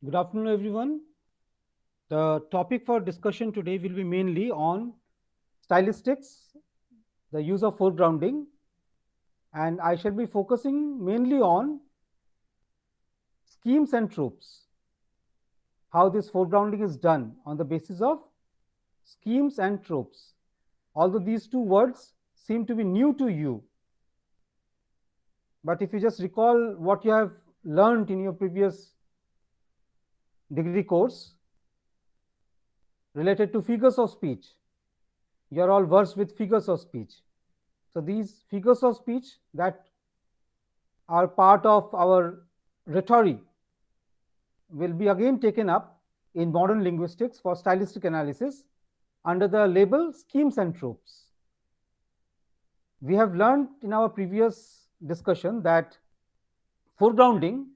Good afternoon, everyone. The topic for discussion today will be mainly on stylistics, the use of foregrounding, and I shall be focusing mainly on schemes and tropes, how this foregrounding is done on the basis of schemes and tropes. Although these two words seem to be new to you, but if you just recall what you have learned in your previous degree course related to figures of speech, you are all versed with figures of speech. So these figures of speech that are part of our rhetoric will be again taken up in modern linguistics for stylistic analysis under the label schemes and tropes. We have learned in our previous discussion that foregrounding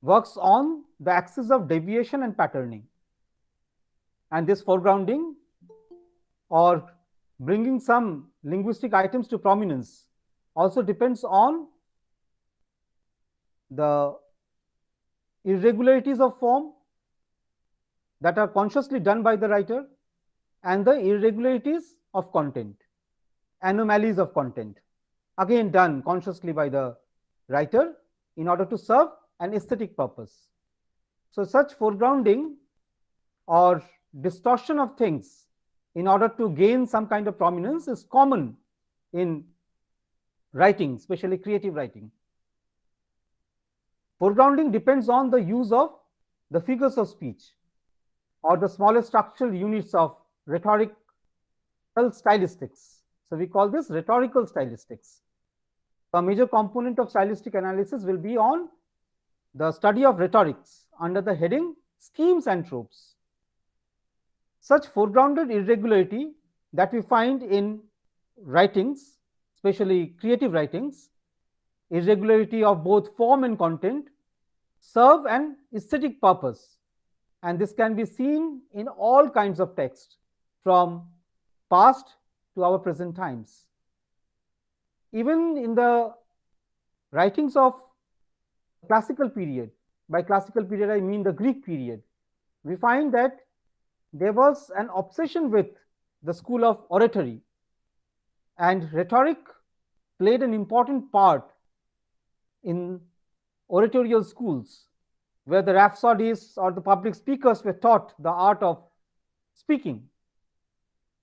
works on the axis of deviation and patterning. And this foregrounding or bringing some linguistic items to prominence also depends on the irregularities of form that are consciously done by the writer and the irregularities of content, anomalies of content, again done consciously by the writer in order to serve an aesthetic purpose. So such foregrounding or distortion of things in order to gain some kind of prominence is common in writing, especially creative writing. Foregrounding depends on the use of the figures of speech or the smallest structural units of rhetorical stylistics. So we call this rhetorical stylistics. A major component of stylistic analysis will be on the study of rhetorics under the heading schemes and tropes. Such foregrounded irregularity that we find in writings, especially creative writings, irregularity of both form and content, serve an aesthetic purpose. And this can be seen in all kinds of text from past to our present times. Even in the writings of classical period, by classical period I mean the Greek period, we find that there was an obsession with the school of oratory, and rhetoric played an important part in oratorial schools, where the rhapsodists or the public speakers were taught the art of speaking.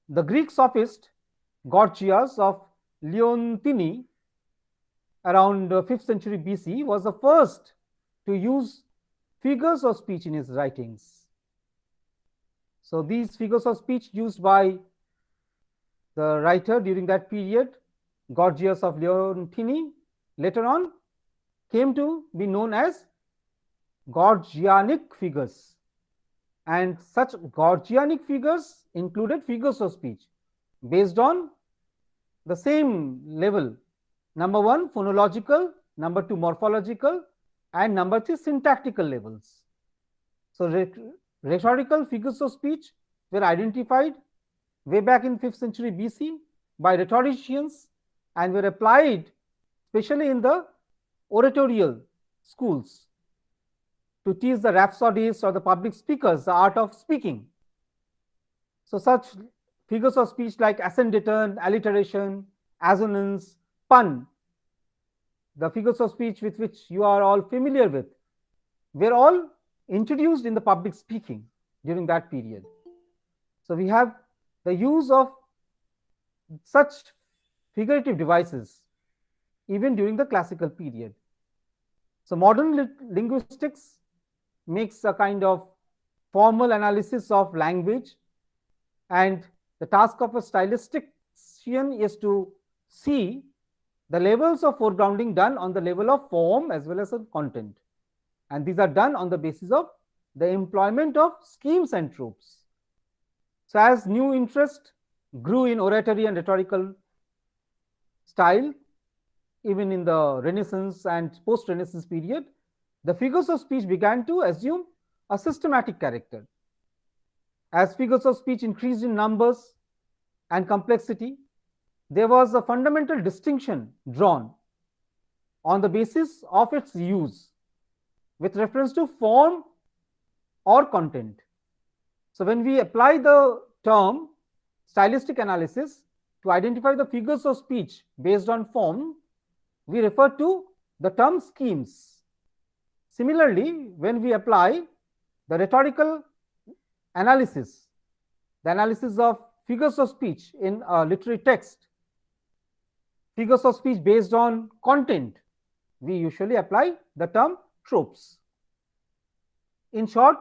The Greek sophist Gorgias of Leontini around 5th century BC was the first to use figures of speech in his writings. So these figures of speech used by the writer during that period, Gorgias of Leontini, later on came to be known as Gorgianic figures. And such Gorgianic figures included figures of speech based on the same level. Number one, phonological, number two, morphological, and number three, syntactical levels. So rhetorical figures of speech were identified way back in 5th century BC by rhetoricians and were applied especially in the oratorial schools to teach the rhapsodists or the public speakers the art of speaking. So such figures of speech like ascendaton, alliteration, assonance, pun, the figures of speech with which you are all familiar with, were all introduced in the public speaking during that period. So we have the use of such figurative devices even during the classical period. So modern linguistics makes a kind of formal analysis of language, and the task of a stylistician is to see the levels of foregrounding done on the level of form as well as of content. And these are done on the basis of the employment of schemes and tropes. So as new interest grew in oratory and rhetorical style, even in the Renaissance and post-Renaissance period, the figures of speech began to assume a systematic character. As figures of speech increased in numbers and complexity, there was a fundamental distinction drawn on the basis of its use with reference to form or content. So when we apply the term stylistic analysis to identify the figures of speech based on form, we refer to the term schemes. Similarly, when we apply the rhetorical analysis, the analysis of figures of speech in a literary text, figures of speech based on content, we usually apply the term tropes. In short,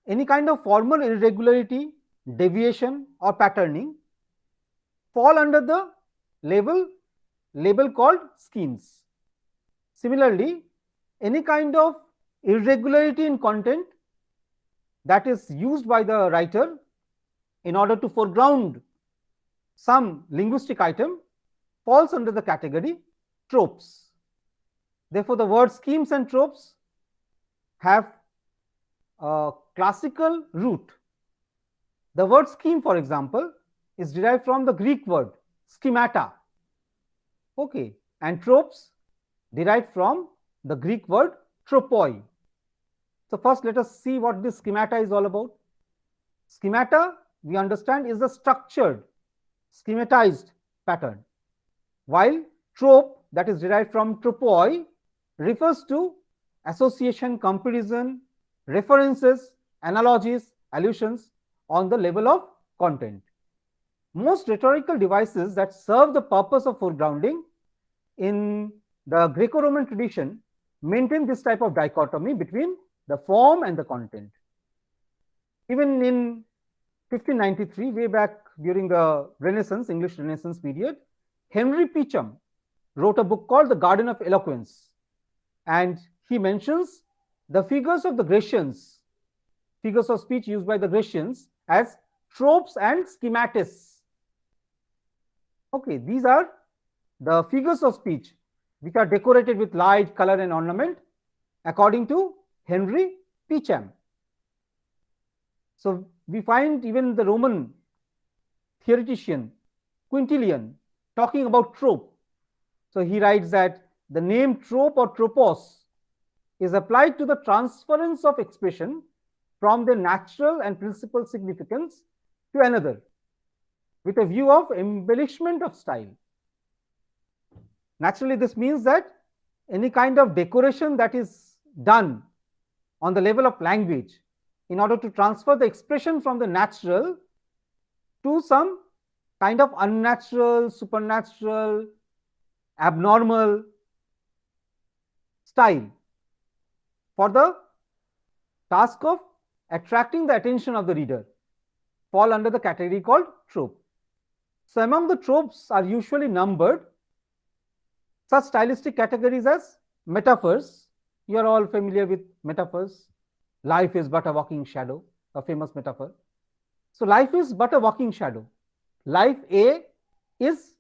any kind of formal irregularity, deviation or patterning fall under the label called schemes. Similarly, any kind of irregularity in content that is used by the writer in order to foreground some linguistic item falls under the category tropes. Therefore, the word schemes and tropes have a classical root. The word scheme, for example, is derived from the Greek word schemata. Okay, and tropes derived from the Greek word tropoi. So first let us see what this schemata is all about. Schemata, we understand, is a structured, schematized pattern, while trope, that is derived from tropoi, refers to association, comparison, references, analogies, allusions on the level of content. Most rhetorical devices that serve the purpose of foregrounding in the Greco-Roman tradition maintain this type of dichotomy between the form and the content. Even in 1593, way back during the Renaissance, English Renaissance period, Henry Peacham wrote a book called The Garden of Eloquence, and he mentions the figures of the Grecians, figures of speech used by the Grecians, as tropes and schematis. Okay, these are the figures of speech which are decorated with light, color and ornament according to Henry Peacham. So we find even the Roman theoretician Quintilian talking about trope. So he writes that the name trope or tropos is applied to the transference of expression from the natural and principal significance to another, with a view of embellishment of style. Naturally, this means that any kind of decoration that is done on the level of language in order to transfer the expression from the natural to some kind of unnatural, supernatural, abnormal style for the task of attracting the attention of the reader fall under the category called trope. So among the tropes are usually numbered such stylistic categories as metaphors. You are all familiar with metaphors. Life is but a walking shadow, a famous metaphor. So life is but a walking shadow. Life A is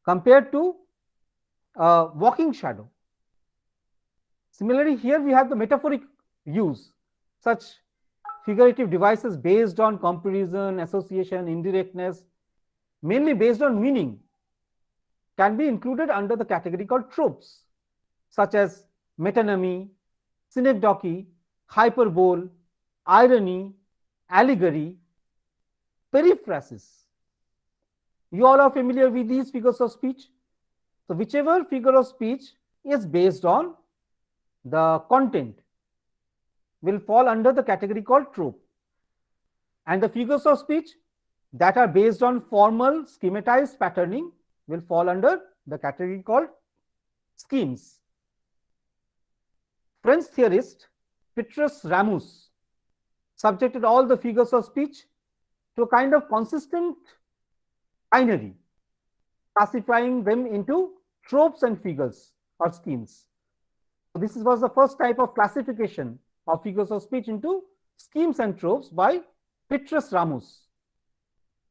compared to a walking shadow. Similarly, here we have the metaphoric use. Such figurative devices based on comparison, association, indirectness, mainly based on meaning, can be included under the category called tropes, such as metonymy, synecdoche, hyperbole, irony, allegory, periphrasis. You all are familiar with these figures of speech. So whichever figure of speech is based on the content will fall under the category called trope, and the figures of speech that are based on formal schematized patterning will fall under the category called schemes. French theorist Petrus Ramus subjected all the figures of speech to a kind of consistent binary, classifying them into tropes and figures or schemes. So this was the first type of classification of figures of speech into schemes and tropes by Petrus Ramus,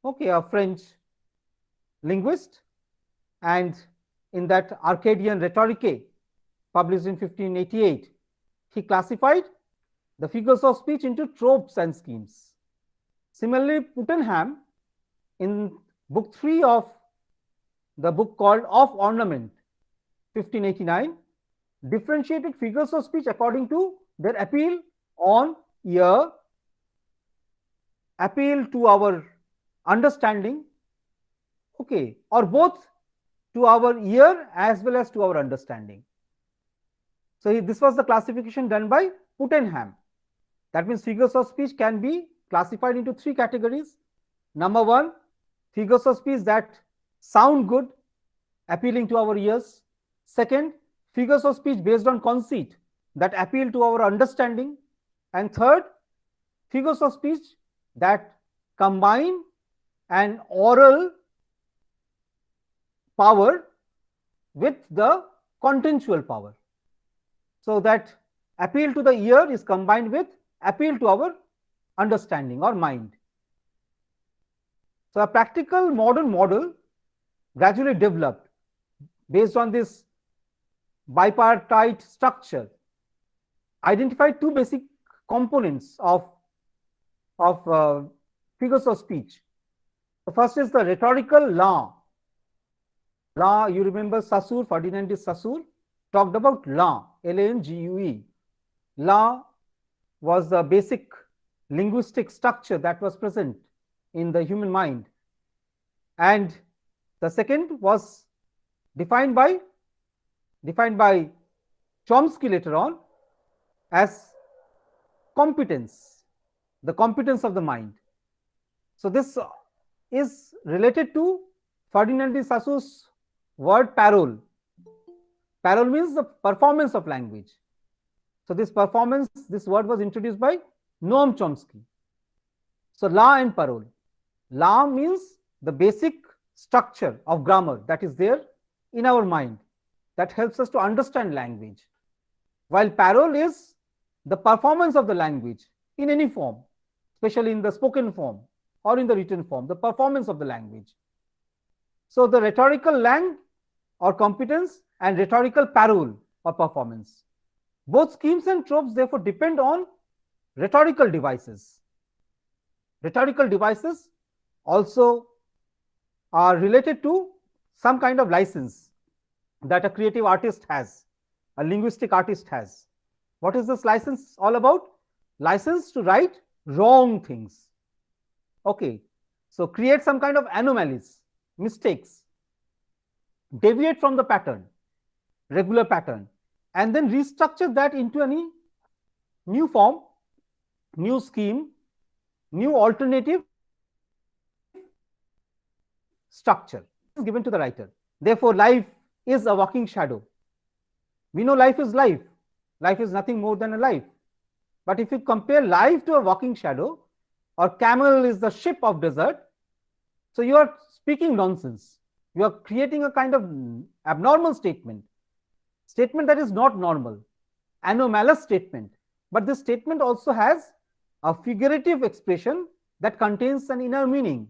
okay, a French linguist, and in that Arcadian Rhetorical published in 1588, he classified the figures of speech into tropes and schemes. Similarly, Puttenham in book 3 of the book called Of Ornament, 1589, differentiated figures of speech according to their appeal on ear appeal to our understanding, okay, or both to our ear as well as to our understanding. So this was the classification done by Puttenham. That means figures of speech can be classified into three categories. Number one, figures of speech that sound good, appealing to our ears. Second, figures of speech based on conceit that appeal to our understanding. And third, figures of speech that combine an oral power with the contextual power. So that appeal to the ear is combined with appeal to our understanding or mind. So a practical modern model gradually developed based on this bipartite structure, identified two basic components of figures of speech. The first is the rhetorical law. Law, you remember Saussure, Ferdinand de Saussure talked about law, L-A-N-G-U-E. Law was the basic linguistic structure that was present in the human mind. And the second was defined by Chomsky later on as competence, the competence of the mind. So this is related to Ferdinand de Saussure's word parole. Parole means the performance of language. So this performance, this word was introduced by Noam Chomsky. So law and parole. Law means the basic structure of grammar that is there in our mind that helps us to understand language, while parole is the performance of the language in any form, especially in the spoken form or in the written form, the performance of the language. So the rhetorical lang or competence and rhetorical parole or performance. Both schemes and tropes therefore depend on rhetorical devices. Rhetorical devices also are related to some kind of license that a creative artist has, a linguistic artist has. What is this license all about? License to write wrong things. Okay, so create some kind of anomalies, mistakes, deviate from the pattern, regular pattern, and then restructure that into any new form, new scheme, new alternative structure is given to the writer. Therefore, life is a walking shadow. We know life is life. Life is nothing more than a life. But if you compare life to a walking shadow, or camel is the ship of desert, so you are speaking nonsense. You are creating a kind of abnormal statement that is not normal, anomalous statement. But this statement also has a figurative expression that contains an inner meaning,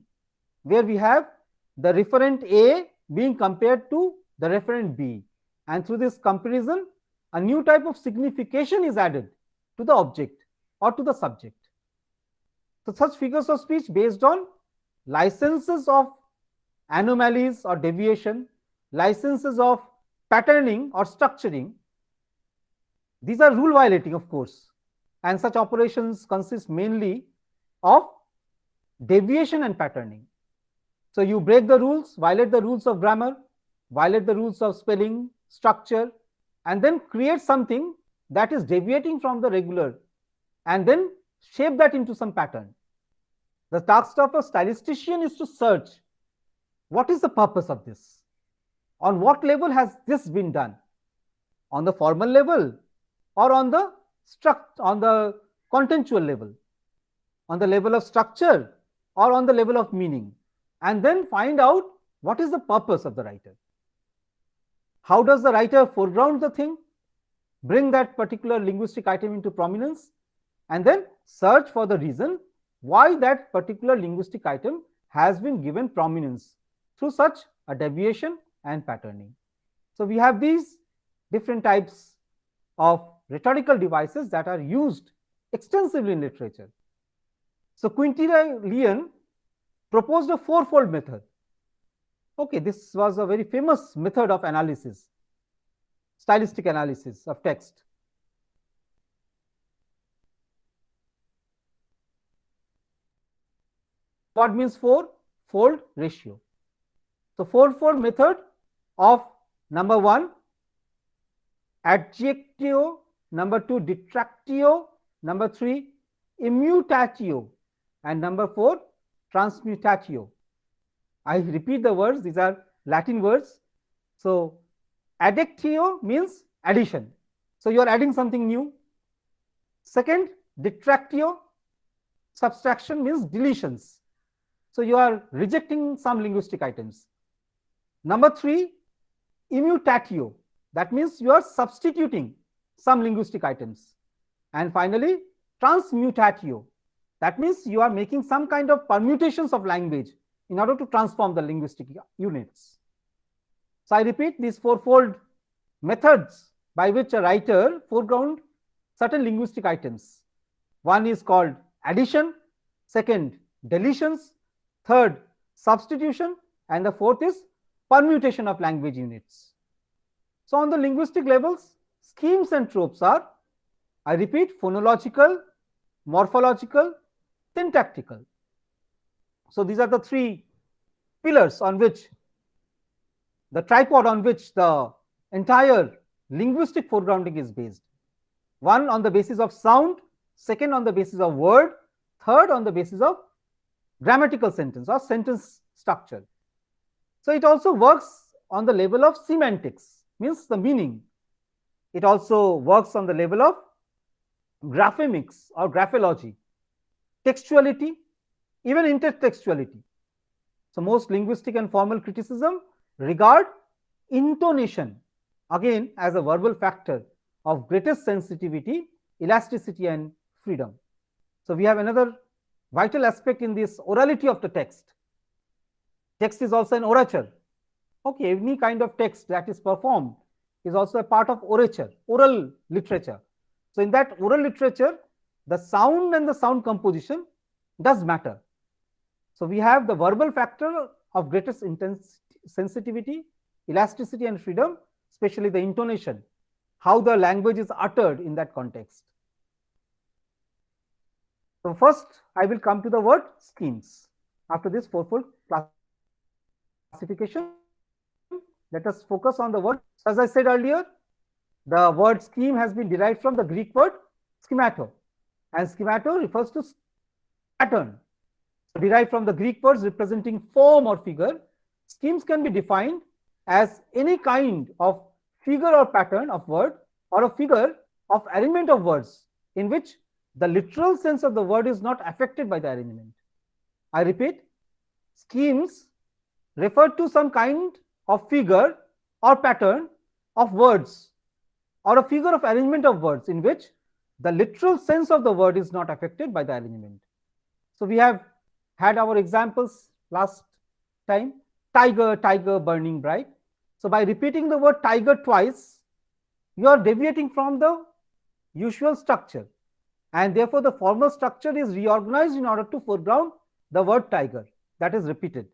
where we have the referent A being compared to the referent B, and through this comparison a new type of signification is added to the object or to the subject. So such figures of speech based on licenses of anomalies or deviation, licenses of patterning or structuring, these are rule violating, of course, and such operations consist mainly of deviation and patterning. So you break the rules, violate the rules of grammar, violate the rules of spelling, structure, and then create something that is deviating from the regular, and then shape that into some pattern. The task of a stylistician is to search what is the purpose of this, on what level has this been done, on the formal level or on the contextual level, on the level of structure or on the level of meaning, and then find out what is the purpose of the writer. How does the writer foreground the thing, bring that particular linguistic item into prominence, and then search for the reason why that particular linguistic item has been given prominence through such a deviation and patterning. So we have these different types of rhetorical devices that are used extensively in literature. So Quintilian proposed a fourfold method. Okay, this was a very famous method of analysis, stylistic analysis of text. What means four-fold ratio? So four-fold method of number 1 adjectio, number 2 detractio, number 3 immutatio, and number 4 transmutatio. I repeat the words, these are Latin words. So adjectio means addition, so you are adding something new. Second, detractio, subtraction means deletions, so you are rejecting some linguistic items. Number 3, immutatio, that means you are substituting some linguistic items. And finally, transmutatio, that means you are making some kind of permutations of language in order to transform the linguistic units. So I repeat, these fourfold methods by which a writer foreground certain linguistic items. One is called addition, second deletions, third substitution, and the fourth is permutation of language units. So on the linguistic levels, schemes and tropes are, I repeat, phonological, morphological, syntactical. So these are the three pillars on which, the tripod on which the entire linguistic foregrounding is based. One on the basis of sound, second on the basis of word, third on the basis of grammatical sentence or sentence structure. So it also works on the level of semantics, means the meaning. It also works on the level of graphemics or graphology, textuality, even intertextuality. So most linguistic and formal criticism regard intonation again as a verbal factor of greatest sensitivity, elasticity, and freedom. So we have another vital aspect in this orality of the text. Text is also an orature. Okay, any kind of text that is performed is also a part of orature, oral literature. So in that oral literature, the sound and the sound composition does matter. So we have the verbal factor of greatest sensitivity, elasticity, and freedom, especially the intonation, how the language is uttered in that context. So first, I will come to the word schemes. After this fourfold classification, let us focus on the word. As I said earlier, the word scheme has been derived from the Greek word schemato, and schemato refers to pattern. So derived from the Greek words representing form or figure, schemes can be defined as any kind of figure or pattern of word or a figure of arrangement of words in which the literal sense of the word is not affected by the arrangement. I repeat, schemes refer to some kind of figure or pattern of words or a figure of arrangement of words in which the literal sense of the word is not affected by the arrangement. So we have had our examples last time, tiger, tiger burning bright. So by repeating the word tiger twice, you are deviating from the usual structure, and therefore the formal structure is reorganized in order to foreground the word tiger, that is repeated.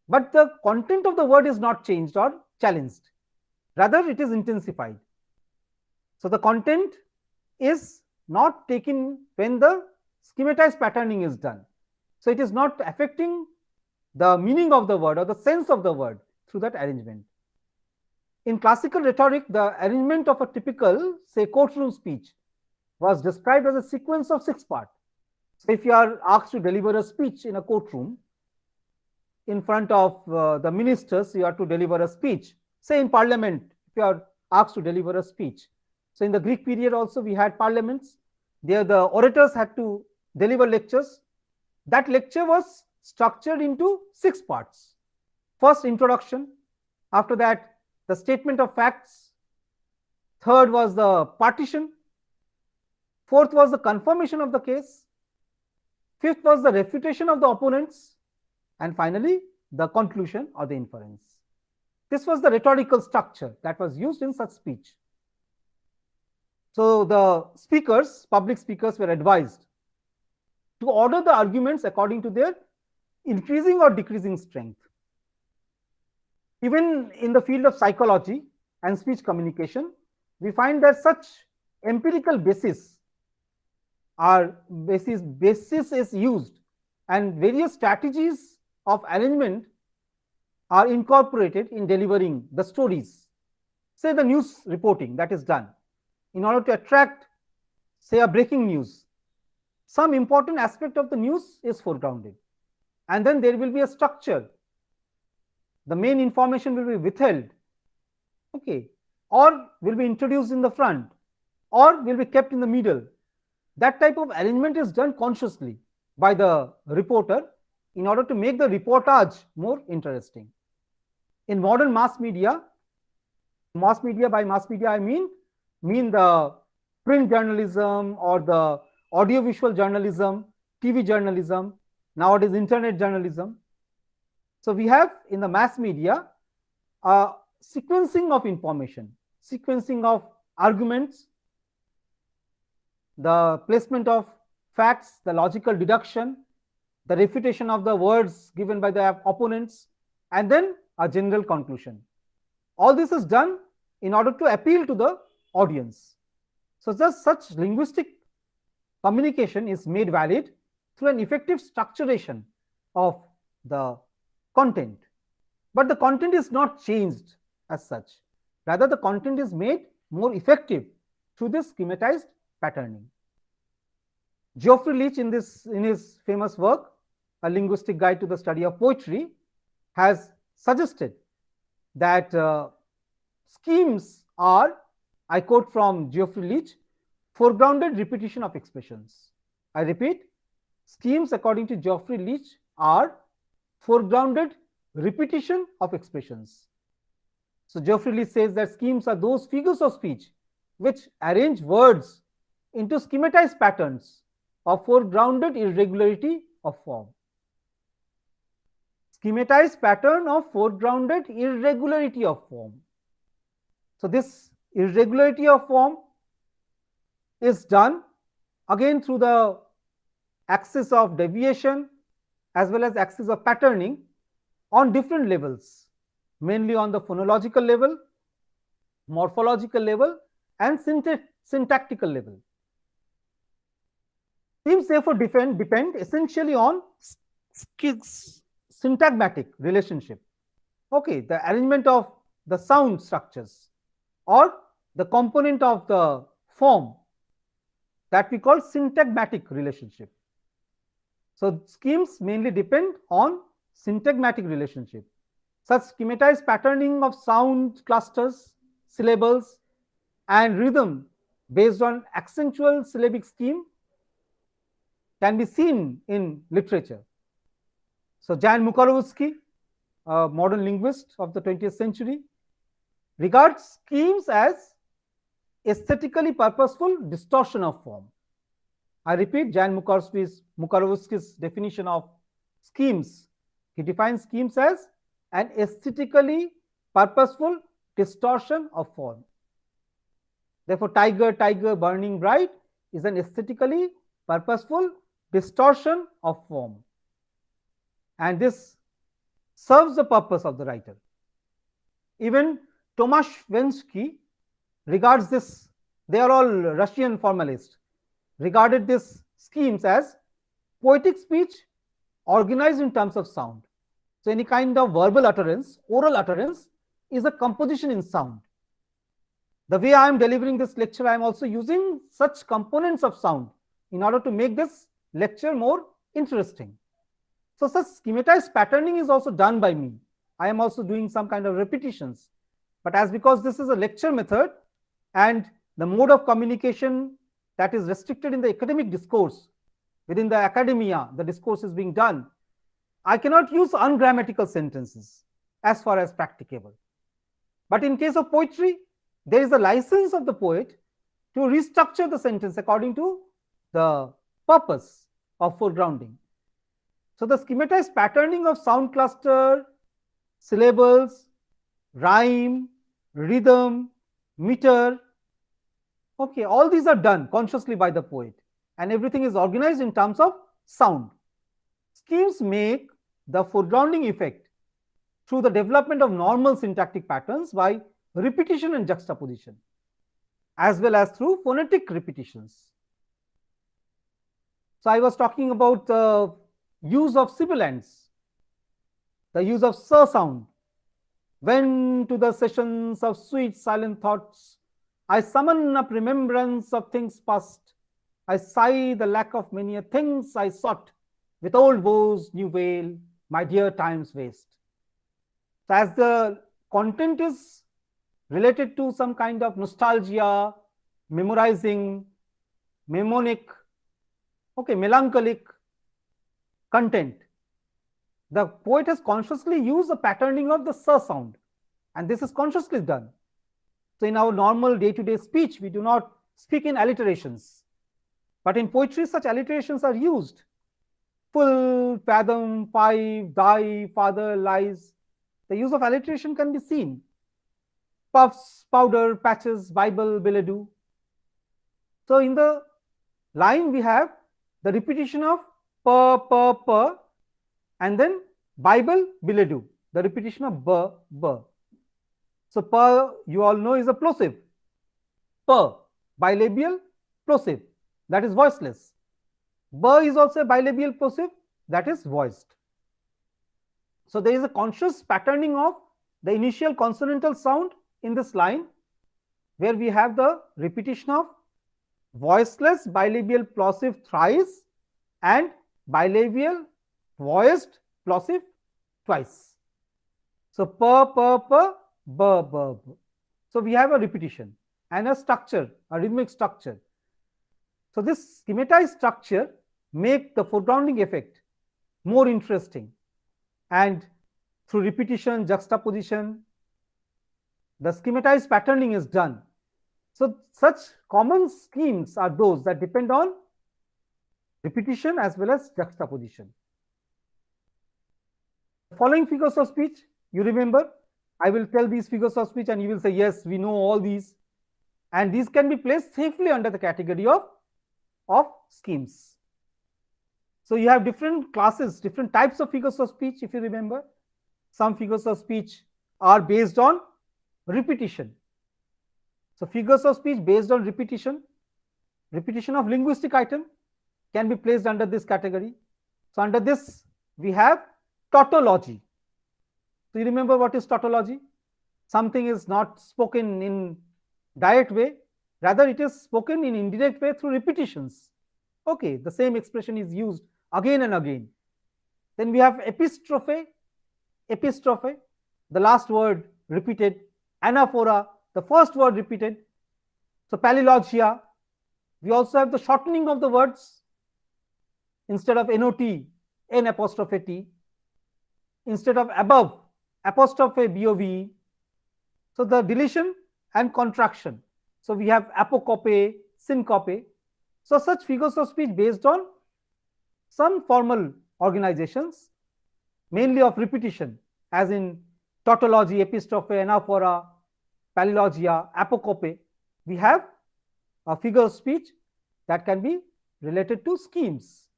But the content of the word is not changed or challenged, rather it is intensified. So the content is not taken when the schematized patterning is done. So it is not affecting the meaning of the word or the sense of the word through that arrangement. In classical rhetoric, the arrangement of a typical, say, courtroom speech was described as a sequence of 6 parts. So if you are asked to deliver a speech in a courtroom in front of the ministers, you are to deliver a speech. Say in parliament, if you are asked to deliver a speech. So in the Greek period also we had parliaments. There the orators had to deliver lectures. That lecture was structured into 6 parts. First, introduction. After that, the statement of facts. Third was the partition. Fourth was the confirmation of the case. Fifth was the refutation of the opponents. And finally, the conclusion or the inference. This was the rhetorical structure that was used in such speech. So the speakers, public speakers, were advised to order the arguments according to their increasing or decreasing strength. Even in the field of psychology and speech communication, we find that such empirical basis is used, and various strategies of arrangement are incorporated in delivering the stories. Say the news reporting that is done in order to attract, say, a breaking news. Some important aspect of the news is foregrounded, and then there will be a structure. The main information will be withheld, okay, or will be introduced in the front, or will be kept in the middle. That type of arrangement is done consciously by the reporter in order to make the reportage more interesting. In modern mass media, by mass media I mean the print journalism or the audiovisual journalism, TV journalism, nowadays internet journalism. So we have in the mass media sequencing of information, sequencing of arguments, the placement of facts, the logical deduction, the refutation of the words given by the opponents, and then a general conclusion. All this is done in order to appeal to the audience. So just such linguistic communication is made valid through an effective structuration of the content. But the content is not changed as such. Rather, the content is made more effective through this schematized patterning. Geoffrey Leach in his famous work, A Linguistic Guide to the Study of Poetry, has suggested that schemes are, I quote from Geoffrey Leach, foregrounded repetition of expressions. I repeat, schemes according to Geoffrey Leach are foregrounded repetition of expressions. So Geoffrey Leach says that schemes are those figures of speech which arrange words into schematized patterns of foregrounded irregularity of form. Schematized pattern of foregrounded irregularity of form. So this irregularity of form is done again through the axis of deviation as well as axis of patterning on different levels, mainly on the phonological level, morphological level, and syntactical level. Schemes therefore depend essentially on syntagmatic relationship. Okay, the arrangement of the sound structures or the component of the form that we call syntagmatic relationship. So schemes mainly depend on syntagmatic relationship. Such schematized patterning of sound clusters, syllables, and rhythm based on accentual syllabic scheme can be seen in literature. So Jan Mukarowski, a modern linguist of the 20th century, regards schemes as aesthetically purposeful distortion of form. I repeat Jan Mukarowski's definition of schemes. He defines schemes as an aesthetically purposeful distortion of form. Therefore, tiger, tiger, burning bright is an aesthetically purposeful distortion of form. And this serves the purpose of the writer. Even Tomasz Wensky regards this, they are all Russian formalists, regarded these schemes as poetic speech organized in terms of sound. So any kind of verbal utterance, oral utterance is a composition in sound. The way I am delivering this lecture, I am also using such components of sound in order to make this lecture more interesting. So such schematized patterning is also done by me. I am also doing some kind of repetitions. But because this is a lecture method and the mode of communication that is restricted in the academic discourse, within the academia, the discourse is being done, I cannot use ungrammatical sentences as far as practicable. But in case of poetry, there is a license of the poet to restructure the sentence according to the purpose of foregrounding. So the schematized patterning of sound cluster, syllables, rhyme, rhythm, meter, okay, all these are done consciously by the poet and everything is organized in terms of sound. Schemes make the foregrounding effect through the development of normal syntactic patterns by repetition and juxtaposition, as well as through phonetic repetitions. So I was talking about use of sibilants, the use of s sound. When to the sessions of sweet silent thoughts I summon up remembrance of things past, I sigh the lack of many a things I sought, with old woes new veil my dear times waste. So as the content is related to some kind of nostalgia, memorizing, mnemonic, okay, melancholic content, the poet has consciously used the patterning of the s sound, and this is consciously done. So in our normal day-to-day speech, we do not speak in alliterations, but in poetry, such alliterations are used. Full, fathom, five, thy, father, lies. The use of alliteration can be seen. Puffs, powder, patches, Bible, billet doux. So in the line, we have the repetition of per, and then Bible, billet doux, the repetition of b. So per, you all know, is a plosive. Per, bilabial, plosive, that is voiceless. B is also a bilabial plosive, that is voiced. So there is a conscious patterning of the initial consonantal sound in this line, where we have the repetition of voiceless bilabial plosive thrice and bilabial voiced plosive twice. So per, b. So we have a repetition and a structure, a rhythmic structure. So this schematized structure make the foregrounding effect more interesting, and through repetition, juxtaposition, the schematized patterning is done. So such common schemes are those that depend on repetition as well as juxtaposition. Following figures of speech, you remember, I will tell these figures of speech and you will say, yes, we know all these, and these can be placed safely under the category of schemes. So you have different classes, different types of figures of speech. If you remember, some figures of speech are based on repetition. So figures of speech based on repetition of linguistic item can be placed under this category. So under this we have tautology. So you remember what is tautology? Something is not spoken in direct way, rather it is spoken in indirect way through repetitions. Okay, the same expression is used again and again. Then we have epistrophe, the last word repeated, anaphora, the first word repeated. So palilogia, we also have the shortening of the words. Instead of not, n apostrophe t. Instead of above, apostrophe bove. So the deletion and contraction. So we have apocope, syncope. So such figures of speech based on some formal organizations, mainly of repetition, as in tautology, epistrophe, anaphora, palilogia, apocope. We have a figure of speech that can be related to schemes.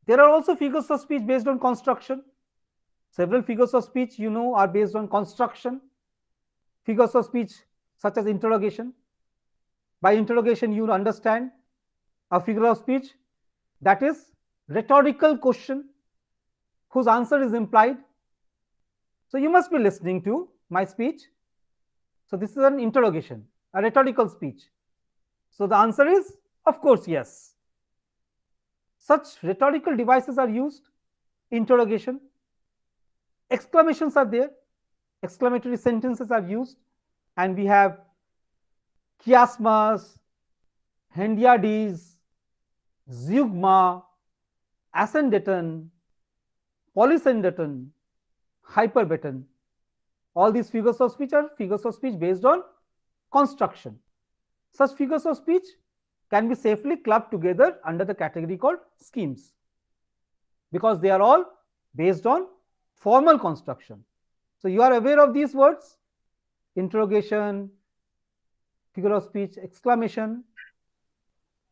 There are also figures of speech based on construction. Several figures of speech, you know, are based on construction. Figures of speech such as interrogation. By interrogation, you understand a figure of speech that is rhetorical question whose answer is implied. So you must be listening to my speech. So this is an interrogation, a rhetorical speech. So the answer is, of course, yes. Such rhetorical devices are used. Interrogation. Exclamations are there. Exclamatory sentences are used. And we have chiasmas, hendiadys, zeugma, ascendaton, polyscendaton, hyperbaton. All these figures of speech are figures of speech based on construction. Such figures of speech can be safely clubbed together under the category called schemes, because they are all based on formal construction. So you are aware of these words: interrogation, figure of speech, exclamation.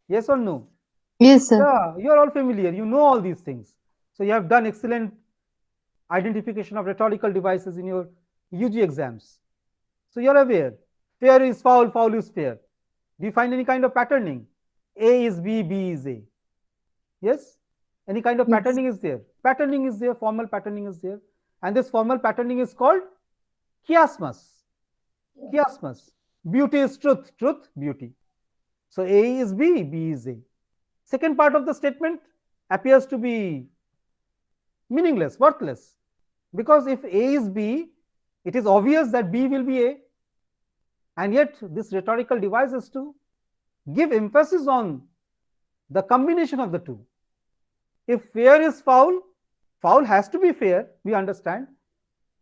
Yes or no? Yes, sir. Yeah, you are all familiar. You know all these things. So you have done excellent identification of rhetorical devices in your UG exams. So you are aware. Fair is foul, foul is fair. Do you find any kind of patterning? A is B, B is A. Yes? Any kind of patterning is there. Patterning is there, formal patterning is there. And this formal patterning is called chiasmus. Chiasmus. Beauty is truth, truth, beauty. So A is B, B is A. Second part of the statement appears to be meaningless, worthless. Because if A is B, it is obvious that B will be A. And yet this rhetorical device is to give emphasis on the combination of the two. If fair is foul, foul has to be fair, we understand.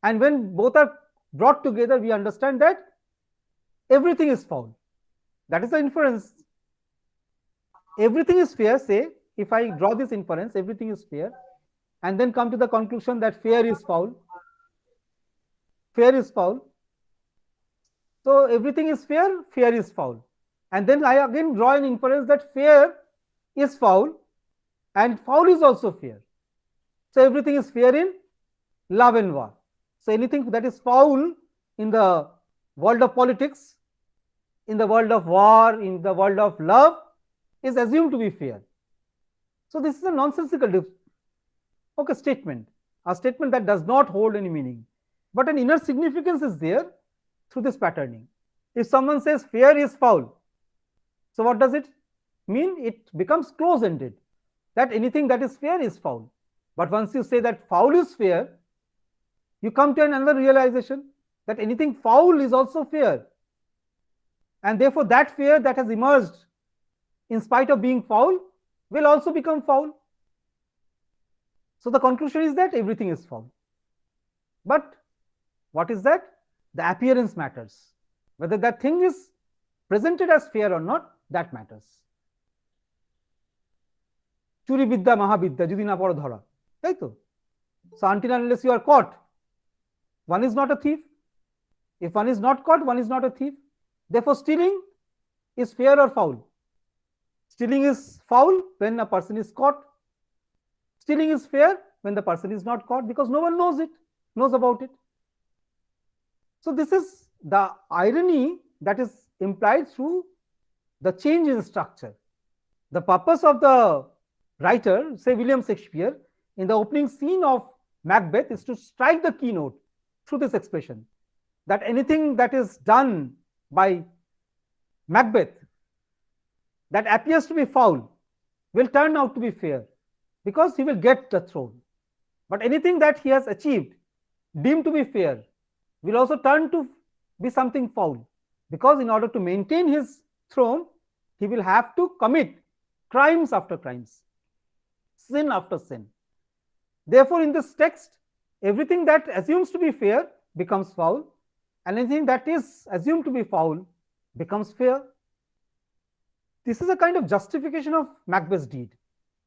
And when both are brought together, we understand that everything is foul. That is the inference. Everything is fair, say, if I draw this inference, everything is fair, and then come to the conclusion that fair is foul. Fair is foul. So everything is fair, fair is foul. And then I again draw an inference that fair is foul and foul is also fair. So everything is fair in love and war. So anything that is foul in the world of politics, in the world of war, in the world of love, is assumed to be fair. So this is a nonsensical statement, a statement that does not hold any meaning. But an inner significance is there through this patterning. If someone says fair is foul, so what does it mean? It becomes close-ended, that anything that is fair is foul. But once you say that foul is fair, you come to another realization that anything foul is also fair. And therefore that fair that has emerged in spite of being foul will also become foul. So the conclusion is that everything is foul. But what is that? The appearance matters. Whether that thing is presented as fair or not, that matters. Churi bidya mahabidya jodi na poro dhara, right? So until unless you are caught, one is not a thief. If one is not caught, one is not a thief. Therefore stealing is fair or foul? Stealing is foul when a person is caught. Stealing is fair when the person is not caught, because no one knows about it. So this is the irony that is implied through the change in structure. The purpose of the writer, say William Shakespeare, in the opening scene of Macbeth is to strike the keynote through this expression, that anything that is done by Macbeth that appears to be foul will turn out to be fair, because he will get the throne. But anything that he has achieved, deemed to be fair, will also turn to be something foul, because in order to maintain his throne, he will have to commit crimes after crimes, sin after sin. Therefore, in this text, everything that assumes to be fair becomes foul, and anything that is assumed to be foul becomes fair. This is a kind of justification of Macbeth's deed,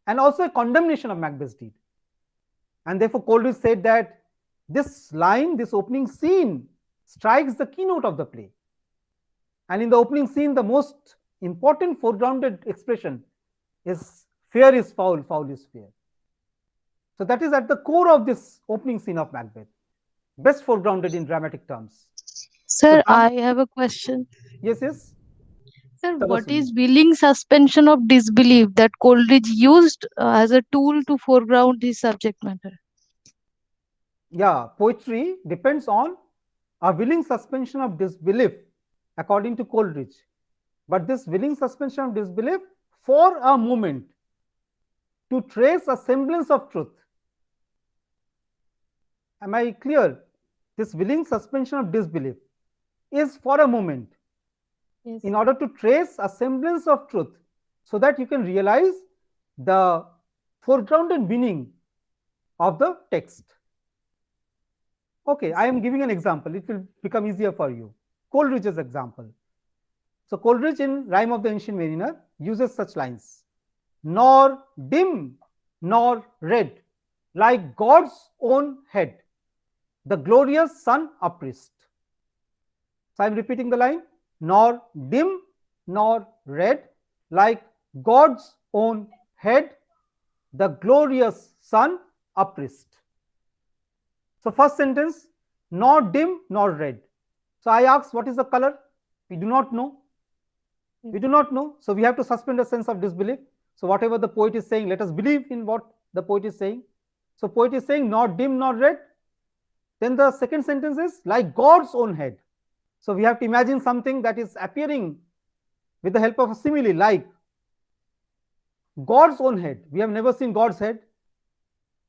and also a condemnation of Macbeth's deed. And therefore, Coleridge said that this line, this opening scene, strikes the keynote of the play. And in the opening scene, the most important foregrounded expression is fair is foul, foul is fair. So that is at the core of this opening scene of Macbeth, best foregrounded in dramatic terms. Sir, I have a question. Yes, yes. Sir, what is willing suspension of disbelief that Coleridge used as a tool to foreground his subject matter? Yeah, poetry depends on a willing suspension of disbelief, according to Coleridge. But this willing suspension of disbelief for a moment to trace a semblance of truth. Am I clear? This willing suspension of disbelief is for a moment, yes, in order to trace a semblance of truth, so that you can realize the foregrounded meaning of the text. Okay, I am giving an example. It will become easier for you. Coleridge's example. So Coleridge in Rime of the Ancient Mariner uses such lines: nor dim nor red, like God's own head, the glorious sun upraised. So I am repeating the line: nor dim nor red, like God's own head, the glorious sun upraised. So first sentence, nor dim nor red. So I ask, what is the color? We do not know. We do not know. So we have to suspend a sense of disbelief. So whatever the poet is saying, let us believe in what the poet is saying. So poet is saying not dim nor red. Then the second sentence is like God's own head. So we have to imagine something that is appearing with the help of a simile, like God's own head. We have never seen God's head.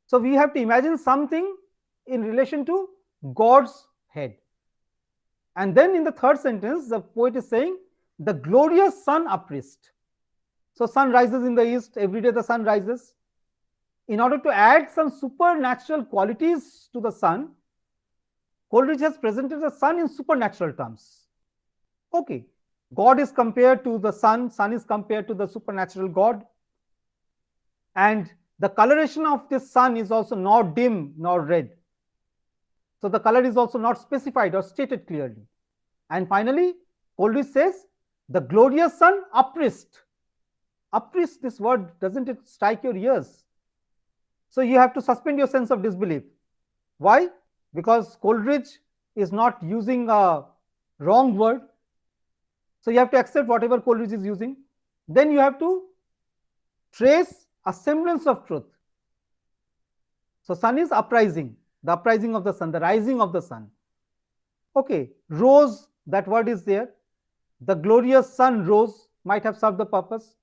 So we have to imagine something in relation to God's head. And then in the third sentence, the poet is saying the glorious sun uprist. So sun rises in the east, every day the sun rises. In order to add some supernatural qualities to the sun, Coleridge has presented the sun in supernatural terms. Okay, God is compared to the sun is compared to the supernatural God. And the coloration of this sun is also not dim nor red. So the color is also not specified or stated clearly. And finally, Coleridge says, the glorious sun uprist. Uprist, this word, doesn't it strike your ears? So you have to suspend your sense of disbelief. Why? Because Coleridge is not using a wrong word. So you have to accept whatever Coleridge is using. Then you have to trace a semblance of truth. So sun is uprising, the uprising of the sun, the rising of the sun. Okay, rose, that word is there. The glorious sun rose might have served the purpose.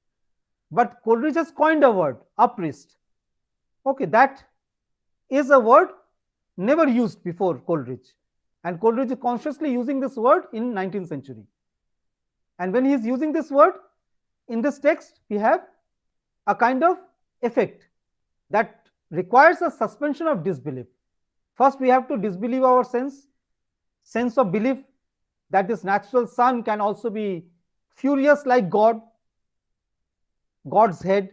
But Coleridge has coined a word, uprist. Okay, that is a word never used before Coleridge. And Coleridge is consciously using this word in 19th century. And when he is using this word, in this text, we have a kind of effect that requires a suspension of disbelief. First, we have to disbelieve our sense of belief that this natural sun can also be furious like God, God's head,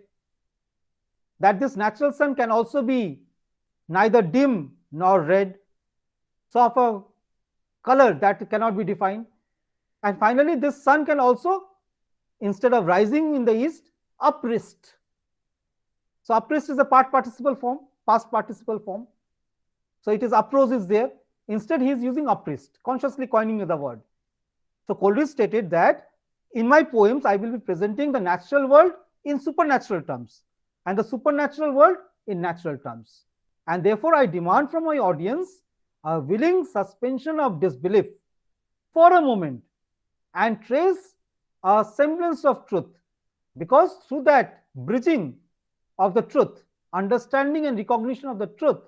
that this natural sun can also be neither dim nor red, so of a color that cannot be defined. And finally, this sun can also, instead of rising in the east, uprist. So uprist is a past participle form. So it is uprose is there. Instead, he is using uprist, consciously coining the word. So Coleridge stated that in my poems, I will be presenting the natural world in supernatural terms and the supernatural world in natural terms. And therefore, I demand from my audience a willing suspension of disbelief for a moment and trace a semblance of truth, because through that bridging of the truth, understanding and recognition of the truth,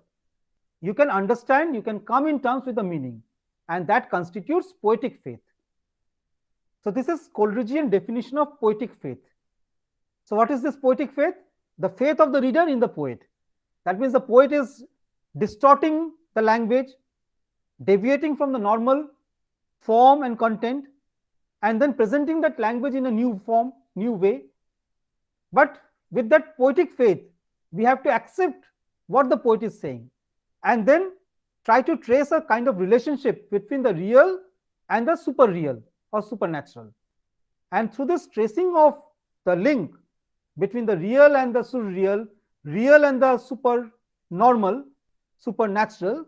you can understand, you can come in terms with the meaning, and that constitutes poetic faith. So this is Coleridgean definition of poetic faith. So what is this poetic faith? The faith of the reader in the poet. That means the poet is distorting the language, deviating from the normal form and content, and then presenting that language in a new form, new way. But with that poetic faith, we have to accept what the poet is saying and then try to trace a kind of relationship between the real and the super real or supernatural. And through this tracing of the link between the real and the surreal, real and the super normal, supernatural,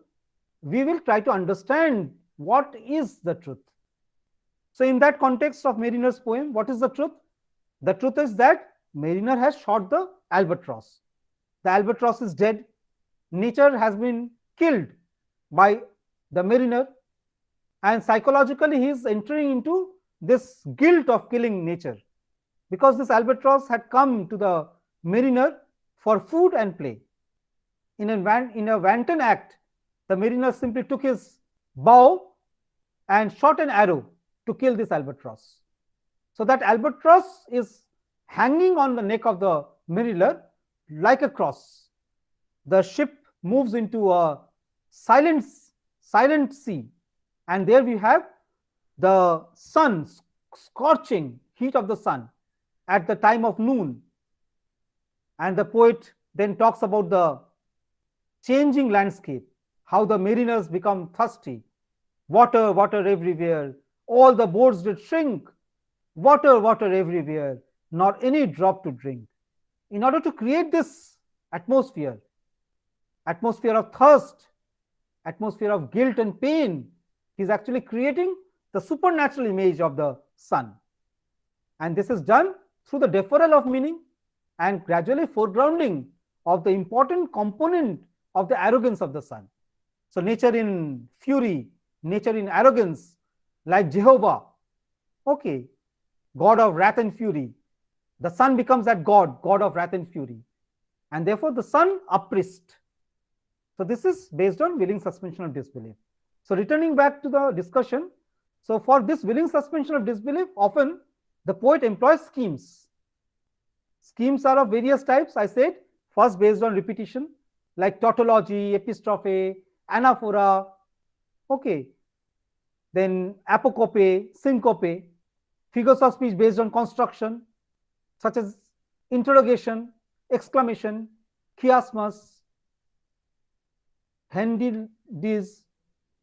we will try to understand what is the truth. So in that context of Mariner's poem, what is the truth? The truth is that Mariner has shot the albatross. The albatross is dead. Nature has been killed by the mariner, and psychologically he is entering into this guilt of killing nature, because this albatross had come to the mariner for food and play. In a wanton act, the mariner simply took his bow and shot an arrow to kill this albatross. So that albatross is hanging on the neck of the mariner like a cross. The ship moves into a silent sea, and there we have the sun, scorching heat of the sun at the time of noon. And the poet then talks about the changing landscape, how the mariners become thirsty. Water, water everywhere, all the boats did shrink. Water, water everywhere, not any drop to drink. In order to create this atmosphere of thirst, atmosphere of guilt and pain, he is actually creating the supernatural image of the sun. And this is done through the deferral of meaning and gradually foregrounding of the important component of the arrogance of the sun. So nature in fury, nature in arrogance, like Jehovah, okay, God of wrath and fury. The sun becomes that God, God of wrath and fury, and therefore the sun oppressed. So this is based on willing suspension of disbelief. So returning back to the discussion, so for this willing suspension of disbelief, often the poet employs schemes. Schemes are of various types. I said first based on repetition, like tautology, epistrophe, anaphora, okay, then apocope, syncope, figures of speech based on construction, such as interrogation, exclamation, chiasmus, hendidiz,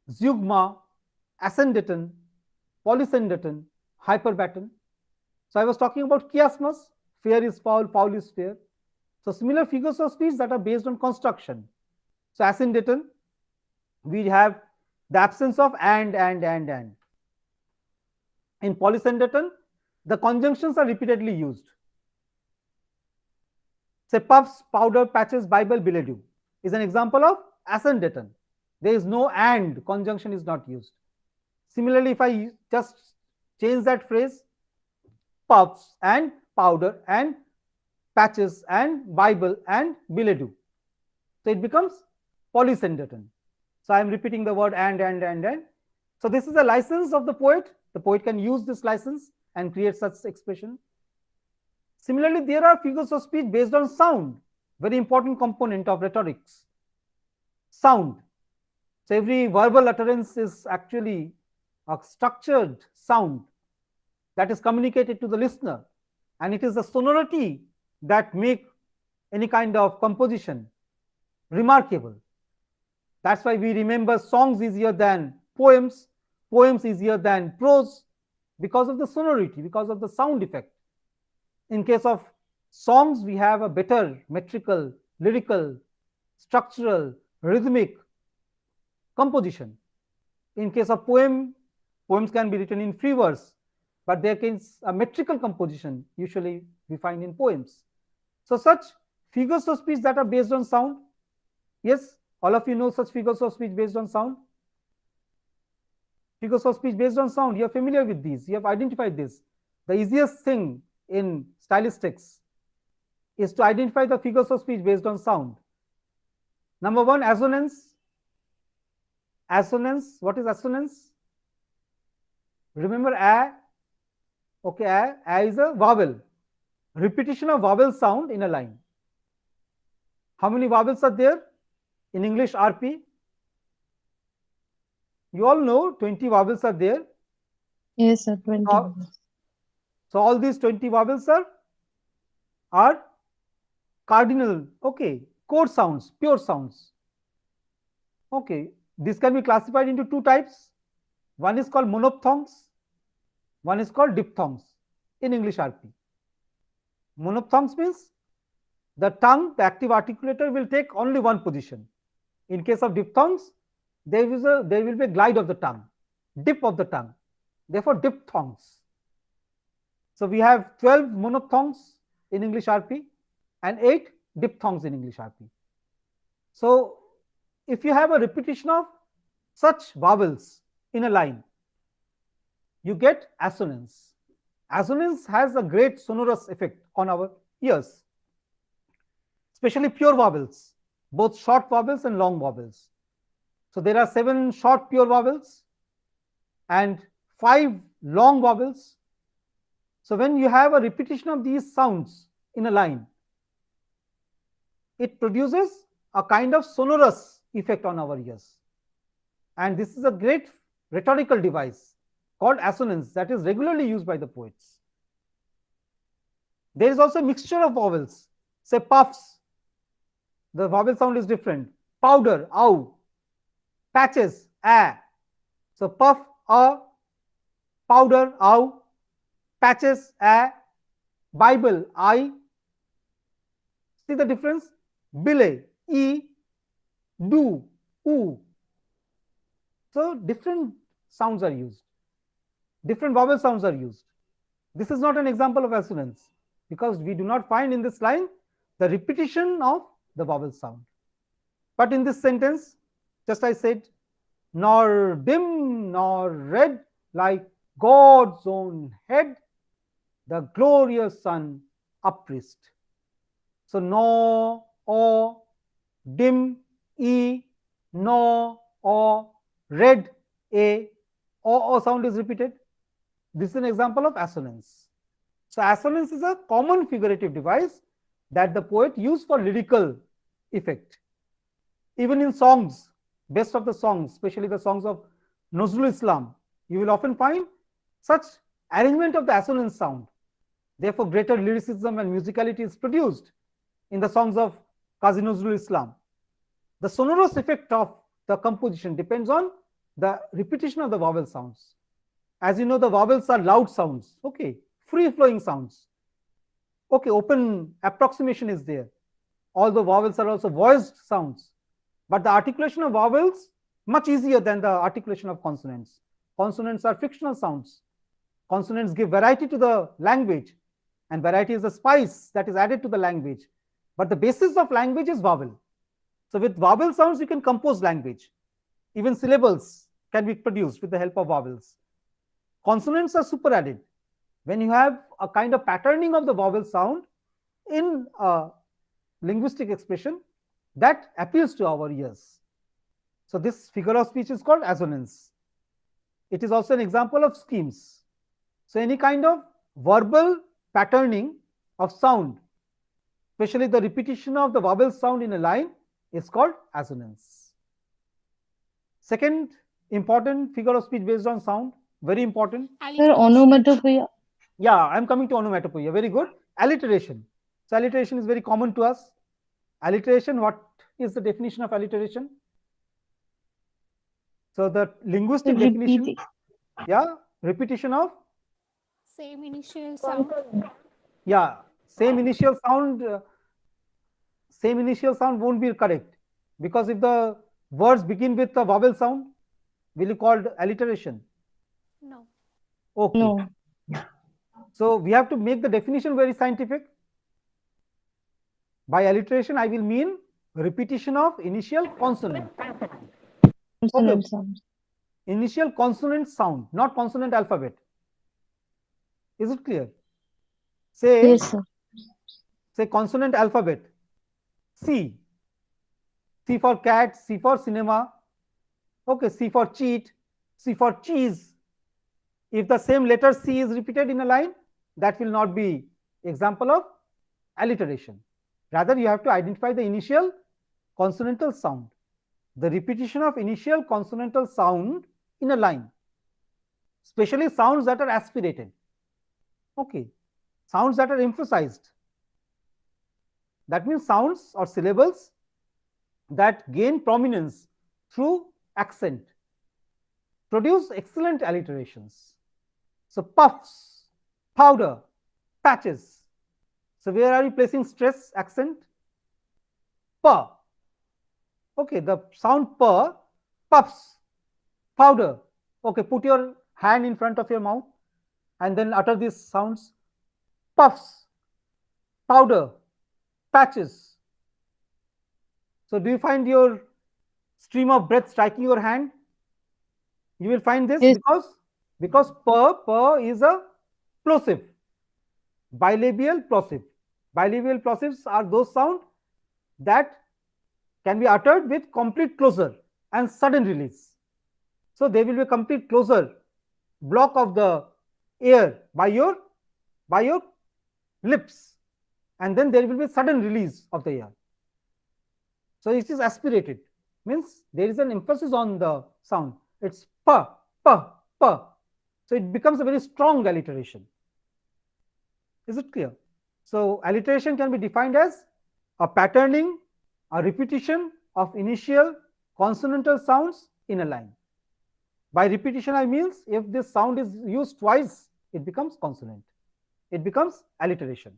zeugma, ascendaton, polyscendaton, hyperbaton. So I was talking about chiasmus, fair is foul, foul is fair. So similar figures of speech that are based on construction. So ascendaton, we have the absence of and. In polyscendaton, the conjunctions are repeatedly used. Say puffs, powder, patches, Bible, billet doux is an example of ascendaton. There is no and, conjunction is not used. Similarly, if I just change that phrase, puffs and powder and patches and Bible and billet doux, so it becomes polyscendaton. So I am repeating the word and. So this is a license of the poet. The poet can use this license and create such expression. Similarly, there are figures of speech based on sound, very important component of rhetorics. Sound. So every verbal utterance is actually a structured sound that is communicated to the listener, and it is the sonority that make any kind of composition remarkable. That's why we remember songs easier than poems, poems easier than prose, because of the sonority, because of the sound effect. In case of songs, we have a better metrical, lyrical, structural, rhythmic composition. In case of poems can be written in free verse, but there is a metrical composition usually we find in poems. So such figures of speech that are based on sound, yes, all of you know such figures of speech based on sound. Figures of speech based on sound, you are familiar with these, you have identified this. The easiest thing in stylistics is to identify the figures of speech based on sound. Number one, assonance. Assonance, what is assonance? Remember a, okay, a is a vowel. Repetition of vowel sound in a line. How many vowels are there in English RP? You all know 20 vowels are there. Yes, sir, 20. So all these 20 vowels are cardinal, okay, core sounds, pure sounds. Okay, this can be classified into two types. One is called monophthongs, one is called diphthongs in English RP. Monophthongs means the tongue, the active articulator, will take only one position. In case of diphthongs, there will be a glide of the tongue, dip of the tongue, therefore diphthongs. So we have 12 monophthongs in English RP and 8 diphthongs in English RP. So if you have a repetition of such vowels in a line, you get assonance. Assonance has a great sonorous effect on our ears, especially pure vowels, both short vowels and long vowels. So there are 7 short pure vowels and 5 long vowels. So when you have a repetition of these sounds in a line, it produces a kind of sonorous effect on our ears. And this is a great rhetorical device called assonance that is regularly used by the poets. There is also a mixture of vowels. Say puffs, the vowel sound is different. Powder, ow. Patches, a. So puff, a. Powder, ow. Patches, a. Bible, I. See the difference? Billet, e. Do, oo. So different sounds are used. Different vowel sounds are used. This is not an example of assonance because we do not find in this line the repetition of the vowel sound. But in this sentence, just I said, nor dim nor red like God's own head, the glorious sun upraised. So no, o, dim, e, no, o, red, a, o sound is repeated. This is an example of assonance. So assonance is a common figurative device that the poet used for lyrical effect. Even in songs, best of the songs, especially the songs of Nazrul Islam, you will often find such arrangement of the assonance sound. Therefore, greater lyricism and musicality is produced in the songs of Qazi Nazrul Islam. The sonorous effect of the composition depends on the repetition of the vowel sounds. As you know, the vowels are loud sounds, okay, free flowing sounds. Okay, open approximation is there. All the vowels are also voiced sounds. But the articulation of vowels much easier than the articulation of consonants. Consonants are frictional sounds. Consonants give variety to the language, and variety is a spice that is added to the language. But the basis of language is vowel. So with vowel sounds, you can compose language. Even syllables can be produced with the help of vowels. Consonants are superadded. When you have a kind of patterning of the vowel sound in a linguistic expression, that appeals to our ears. So this figure of speech is called assonance. It is also an example of schemes. So any kind of verbal patterning of sound, especially the repetition of the vowel sound in a line, is called assonance. Second important figure of speech based on sound, very important. Sir, onomatopoeia. Yeah, I am coming to onomatopoeia. Very good. Alliteration. So alliteration is very common to us. Alliteration, what is the definition of alliteration? So the linguistic definition, yeah, repetition of same initial sound. Yeah, same initial sound. Same initial sound won't be correct, because if the words begin with a vowel sound, will you call it alliteration? No. Okay. No. So we have to make the definition very scientific. By alliteration, I will mean repetition of initial consonant. Consonant Okay. sound. Initial consonant sound, not consonant alphabet. Is it clear? Say, Yes, sir. say consonant alphabet. C. C for cat, C for cinema. Okay, C for cheat, C for cheese. If the same letter C is repeated in a line, that will not be example of alliteration. Rather, you have to identify the initial consonantal sound, the repetition of initial consonantal sound in a line, especially sounds that are aspirated. Okay, sounds that are emphasized. That means sounds or syllables that gain prominence through accent produce excellent alliterations. So puffs, powder, patches. So where are you placing stress accent? Pa. Okay, the sound pa, puffs, powder. Okay, put your hand in front of your mouth and then utter these sounds. Puffs, powder, patches. So do you find your stream of breath striking your hand? You will find this Yes. because pa is a plosive, bilabial plosive. Bilabial plosives are those sounds that can be uttered with complete closure and sudden release. So there will be a complete closure, block of the air by your lips, and then there will be a sudden release of the air. So it is aspirated, means there is an emphasis on the sound. It's pa, pa, pa. So it becomes a very strong alliteration. Is it clear? So alliteration can be defined as a patterning, a repetition of initial consonantal sounds in a line. By repetition, I means if this sound is used twice, it becomes consonant. It becomes alliteration.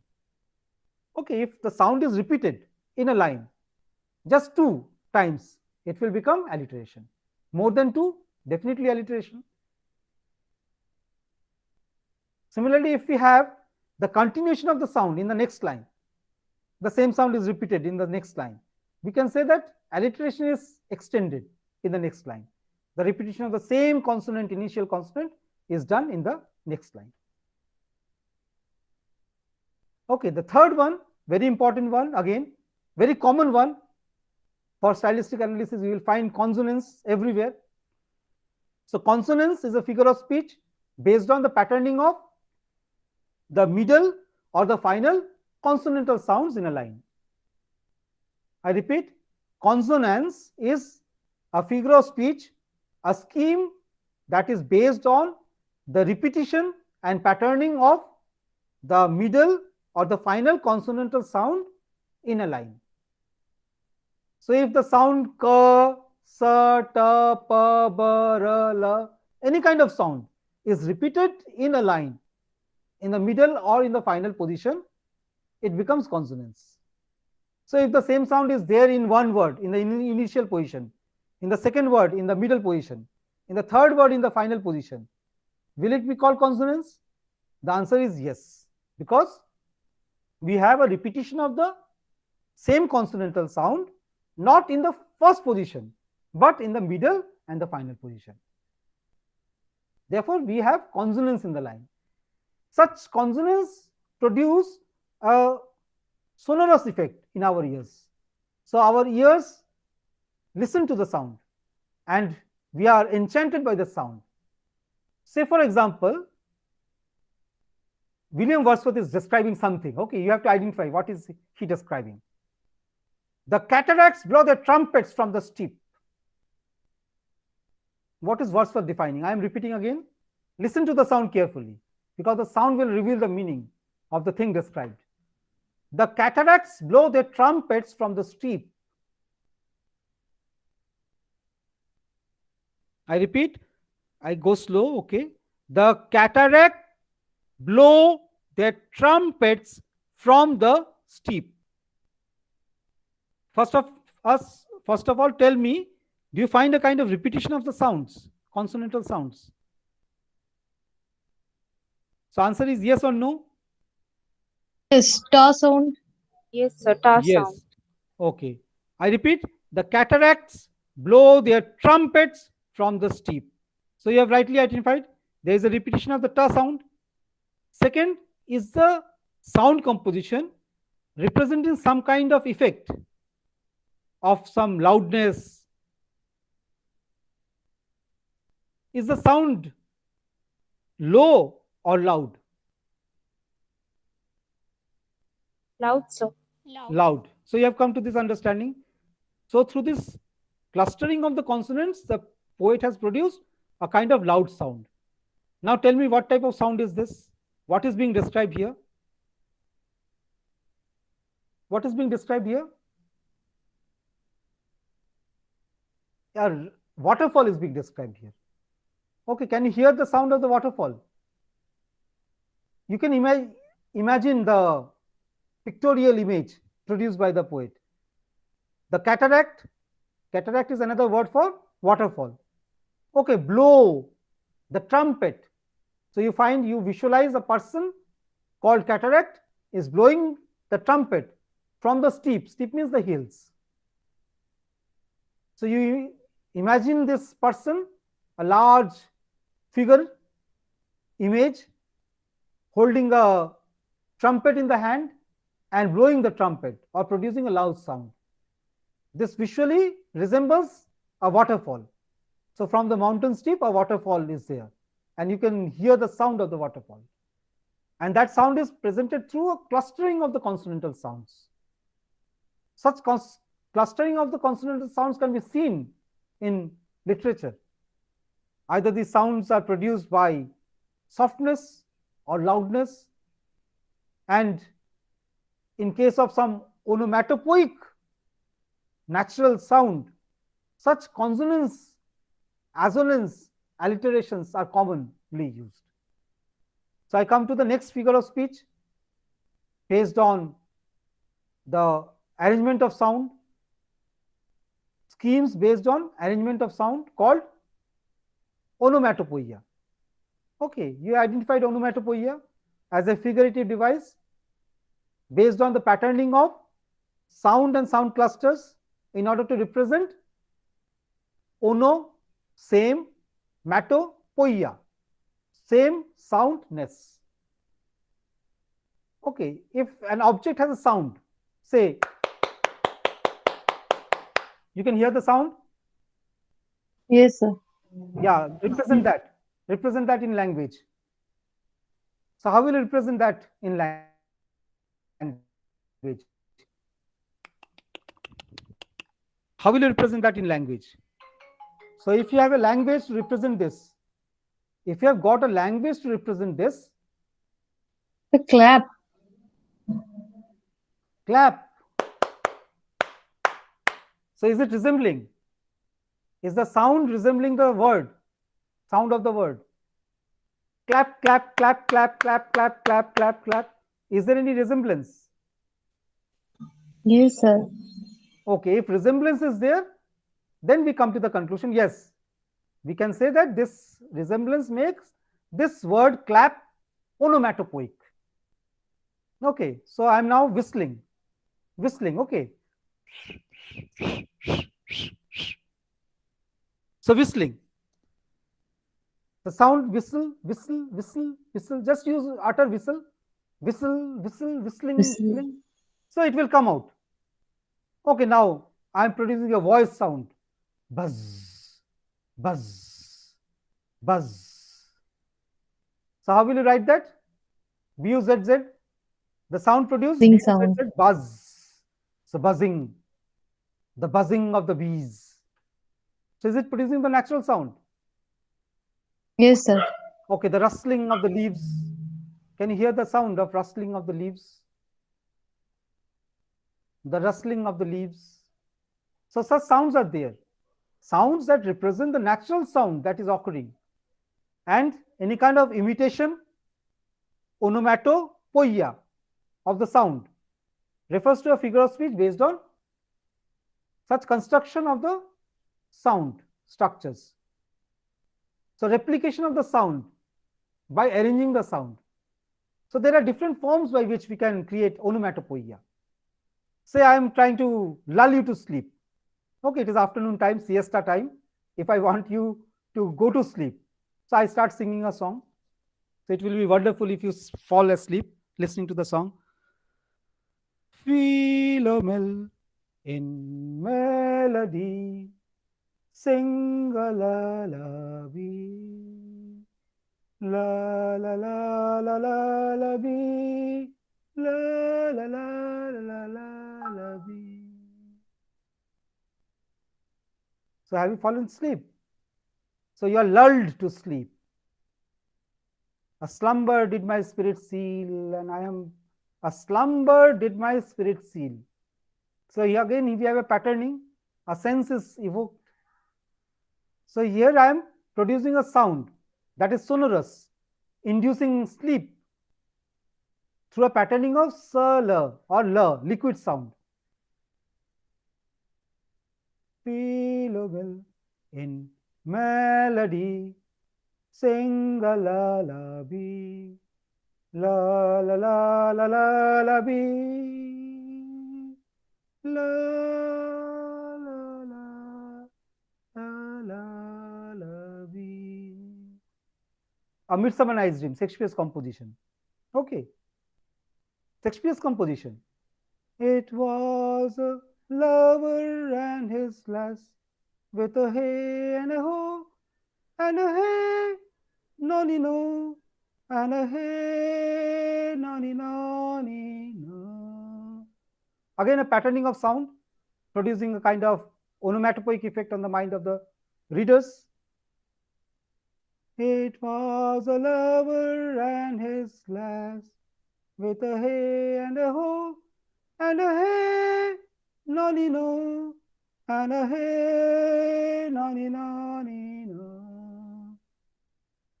Okay, if the sound is repeated in a line just 2 times, it will become alliteration. More than 2, definitely alliteration. Similarly, if we have the continuation of the sound in the next line, the same sound is repeated in the next line, we can say that alliteration is extended in the next line. The repetition of the same consonant, initial consonant, is done in the next line. Okay, the third one, very important one, again, very common one. For stylistic analysis, you will find consonance everywhere. So consonance is a figure of speech based on the patterning of the middle or the final consonantal sounds in a line. I repeat, consonance is a figure of speech, a scheme that is based on the repetition and patterning of the middle or the final consonantal sound in a line. So if the sound k, sa, ta, pa, ba, ra, la, any kind of sound is repeated in a line in the middle or in the final position, it becomes consonance. So if the same sound is there in one word in the initial position, in the second word in the middle position, in the third word in the final position, will it be called consonance? The answer is yes, because we have a repetition of the same consonantal sound, not in the first position, but in the middle and the final position. Therefore, we have consonance in the line. Such consonance produce a sonorous effect in our ears. So our ears listen to the sound and we are enchanted by the sound. Say for example, William Wordsworth is describing something. Okay, you have to identify what is he describing. The cataracts blow their trumpets from the steep. What is Wordsworth defining? I am repeating again. Listen to the sound carefully, because the sound will reveal the meaning of the thing described. The cataracts blow their trumpets from the steep. I repeat, I go slow, okay. The cataract blow their trumpets from the steep. First of all, tell me, do you find a kind of repetition of the sounds, consonantal sounds? So answer is yes or no? Yes, ta sound. Yes, sir. Ta Yes. sound. Okay. I repeat, the cataracts blow their trumpets from the steep. So you have rightly identified there is a repetition of the ta sound. Second is the sound composition representing some kind of effect of some loudness. Is the sound low or loud? Loud, sir. Loud. Loud. So you have come to this understanding. So through this clustering of the consonants, the poet has produced a kind of loud sound. Now tell me, what type of sound is this? What is being described here? What is being described here? A waterfall is being described here. Okay, can you hear the sound of the waterfall? You can imagine the pictorial image produced by the poet. The cataract is another word for waterfall. Okay, blow, the trumpet. So you visualize a person called cataract is blowing the trumpet from the steep. Steep means the hills. So you imagine this person, a large figure, image, holding a trumpet in the hand and blowing the trumpet or producing a loud sound. This visually resembles a waterfall. So from the mountain steep, a waterfall is there, and you can hear the sound of the waterfall. And that sound is presented through a clustering of the consonantal sounds. Such clustering of the consonantal sounds can be seen in literature. Either these sounds are produced by softness or loudness, and in case of some onomatopoeic natural sound, such consonance, assonance, alliterations are commonly used. So I come to the next figure of speech based on the arrangement of sound, schemes based on arrangement of sound called onomatopoeia. Okay, you identified onomatopoeia as a figurative device based on the patterning of sound and sound clusters in order to represent ono, same, mato, poia, same soundness. Okay, if an object has a sound, say, you can hear the sound? Yes, sir. Yeah, represent that in language. So how will you represent that in language? How will you represent that in language? So if you have a language to represent this, if you have got a language to represent this, The clap. clap. So is it resembling? Is the sound resembling the word? Sound of the word? Clap, clap, clap, clap, clap, clap, clap, clap, clap. Is there any resemblance? Yes, sir. Okay, if resemblance is there, then we come to the conclusion, yes, we can say that this resemblance makes this word clap onomatopoeic. Okay, so I am now whistling, okay. So whistling, the sound whistle, whistle, whistle, whistle, just use utter whistle, whistle, whistle, whistling, whistling. So it will come out. Okay, now I am producing a voice sound, buzz, buzz, buzz. So how will you write that? B-U-Z-Z, the sound produced, Buzzing B-U-Z-Z, sound. buzz. So buzzing, the buzzing of the bees. So is it producing the natural sound? Yes, sir. Okay, the rustling of the leaves. Can you hear the sound of rustling of the leaves? The rustling of the leaves. So such sounds are there. Sounds that represent the natural sound that is occurring. And any kind of imitation, onomatopoeia of the sound refers to a figure of speech based on such construction of the sound structures. So replication of the sound by arranging the sound. So there are different forms by which we can create onomatopoeia. Say I am trying to lull you to sleep. Okay, it is afternoon time, siesta time. If I want you to go to sleep, so I start singing a song. So it will be wonderful if you fall asleep listening to the song. Philomel in melody, sing a lullaby, la la la la la la bee, la la la la la la bee. So have you fallen asleep? So you are lulled to sleep. A slumber did my spirit seal, and I am a slumber did my spirit seal. So here again, if you have a patterning, a sense is evoked. So here I am producing a sound that is sonorous, inducing sleep through a patterning of s, or l, liquid sound. Philomel in melody, sing a lullaby, la la la la la la bee, la la la la la la bee. A Midsummer Night's Dream, Shakespeare's composition. Okay, Shakespeare's composition. It was a lover and his lass, with a hey and a ho, and a hey, nonny no, and a hey, nonny nonny no. Again, a patterning of sound, producing a kind of onomatopoeic effect on the mind of the readers. It was a lover and his lass, with a hey and a ho, and a hey, nonny no, and a hey, nonny nonny no.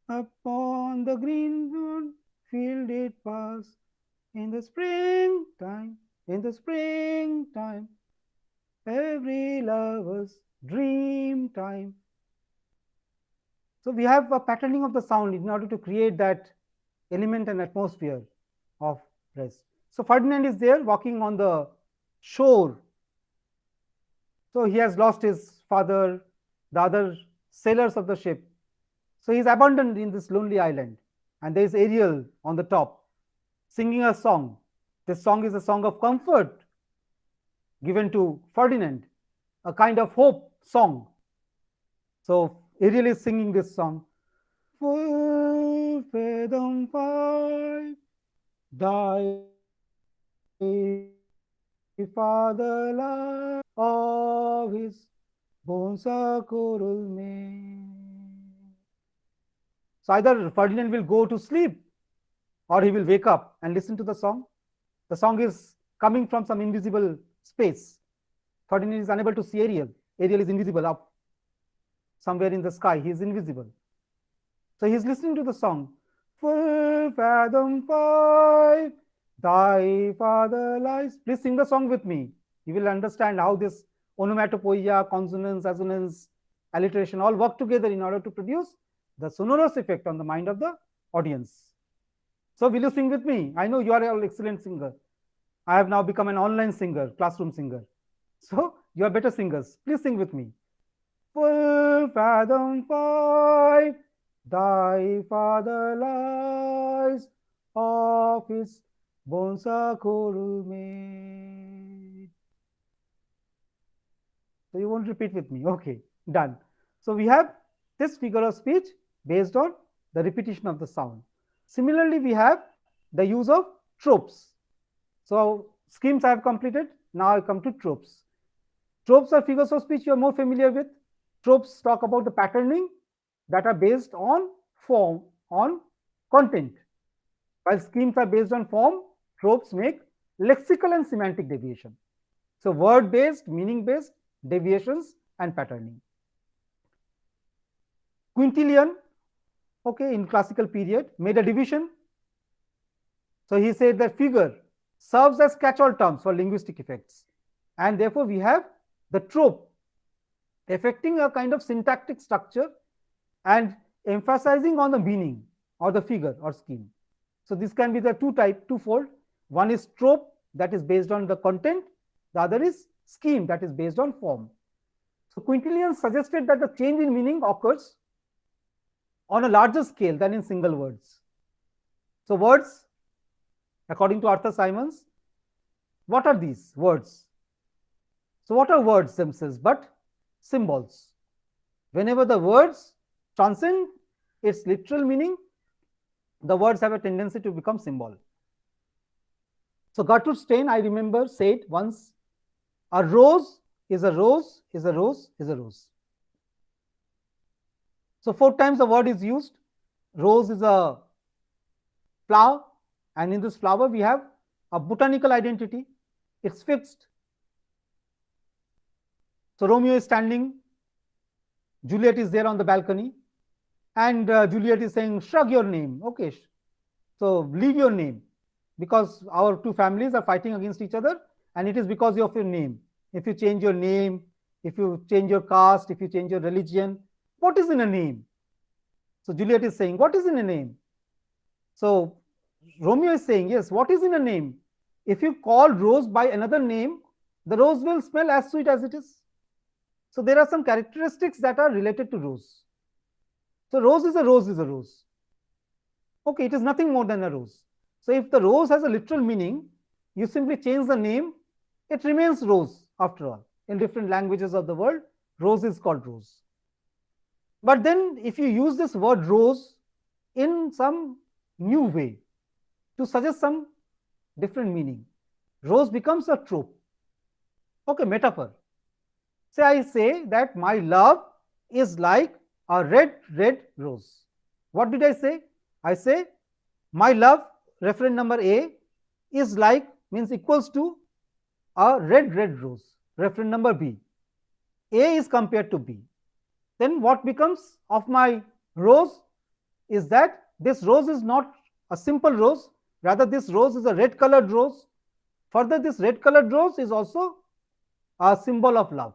Upon the greenwood field it was, in the springtime, every lover's dream time. So we have a patterning of the sound in order to create that element and atmosphere of rest. So Ferdinand is there walking on the shore So he has lost his father, the other sailors of the ship. So he's abandoned in this lonely island, and there is Ariel on the top singing a song. This song is a song of comfort given to Ferdinand, a kind of hope song. So Ariel is singing this song. Full fathom five, thy father lies, of his bones a coral made. So either Ferdinand will go to sleep or he will wake up and listen to the song. The song is coming from some invisible space. Ferdinand is unable to see Ariel. Ariel is invisible up somewhere in the sky. He is invisible. So he is listening to the song. Full fathom five, thy father lies. Please sing the song with me. You will understand how this onomatopoeia, consonance, assonance, alliteration all work together in order to produce the sonorous effect on the mind of the audience. So will you sing with me? I know you are all excellent singer. I have now become an online singer, classroom singer. So you are better singers. Please sing with me. Full fathom five, thy father lies, of his bones a coral made. So you won't repeat with me. Okay, done. So we have this figure of speech based on the repetition of the sound. Similarly, we have the use of tropes. So schemes I have completed. Now I come to tropes. Tropes are figures of speech you are more familiar with. Tropes talk about the patterning that are based on form, on content. While schemes are based on form, tropes make lexical and semantic deviation. So word based, meaning based, deviations and patterning. Quintilian, okay, in classical period, made a division. So he said that figure serves as catch-all terms for linguistic effects, and therefore we have the trope affecting a kind of syntactic structure and emphasizing on the meaning or the figure or scheme. So this can be the twofold. One is trope that is based on the content, the other is scheme that is based on form. So Quintilian suggested that the change in meaning occurs on a larger scale than in single words. So words, according to Arthur Symons, what are these words? So what are words themselves but symbols? Whenever the words transcend its literal meaning, the words have a tendency to become symbol. So Gertrude Stein, I remember, said once, a rose is a rose is a rose is a rose. So 4 times the word is used. Rose is a flower, and in this flower we have a botanical identity. It's fixed. So Romeo is standing, Juliet is there on the balcony, and Juliet is saying, shrug your name. Okay, so leave your name, because our two families are fighting against each other, and it is because of your name. If you change your name, if you change your caste, if you change your religion, what is in a name? So Juliet is saying, what is in a name? So Romeo is saying, yes, what is in a name? If you call rose by another name, the rose will smell as sweet as it is. So there are some characteristics that are related to rose. So rose is a rose is a rose. Okay, it is nothing more than a rose. So if the rose has a literal meaning, you simply change the name, it remains rose after all. In different languages of the world, rose is called rose. But then if you use this word rose in some new way to suggest some different meaning, rose becomes a trope. Okay, metaphor. Say I say that my love is like a red rose. What did I say? I say my love, reference number A, is like, means equals to a red rose, reference number B. A is compared to B. Then what becomes of my rose is that this rose is not a simple rose, rather this rose is a red colored rose. Further, this red colored rose is also a symbol of love.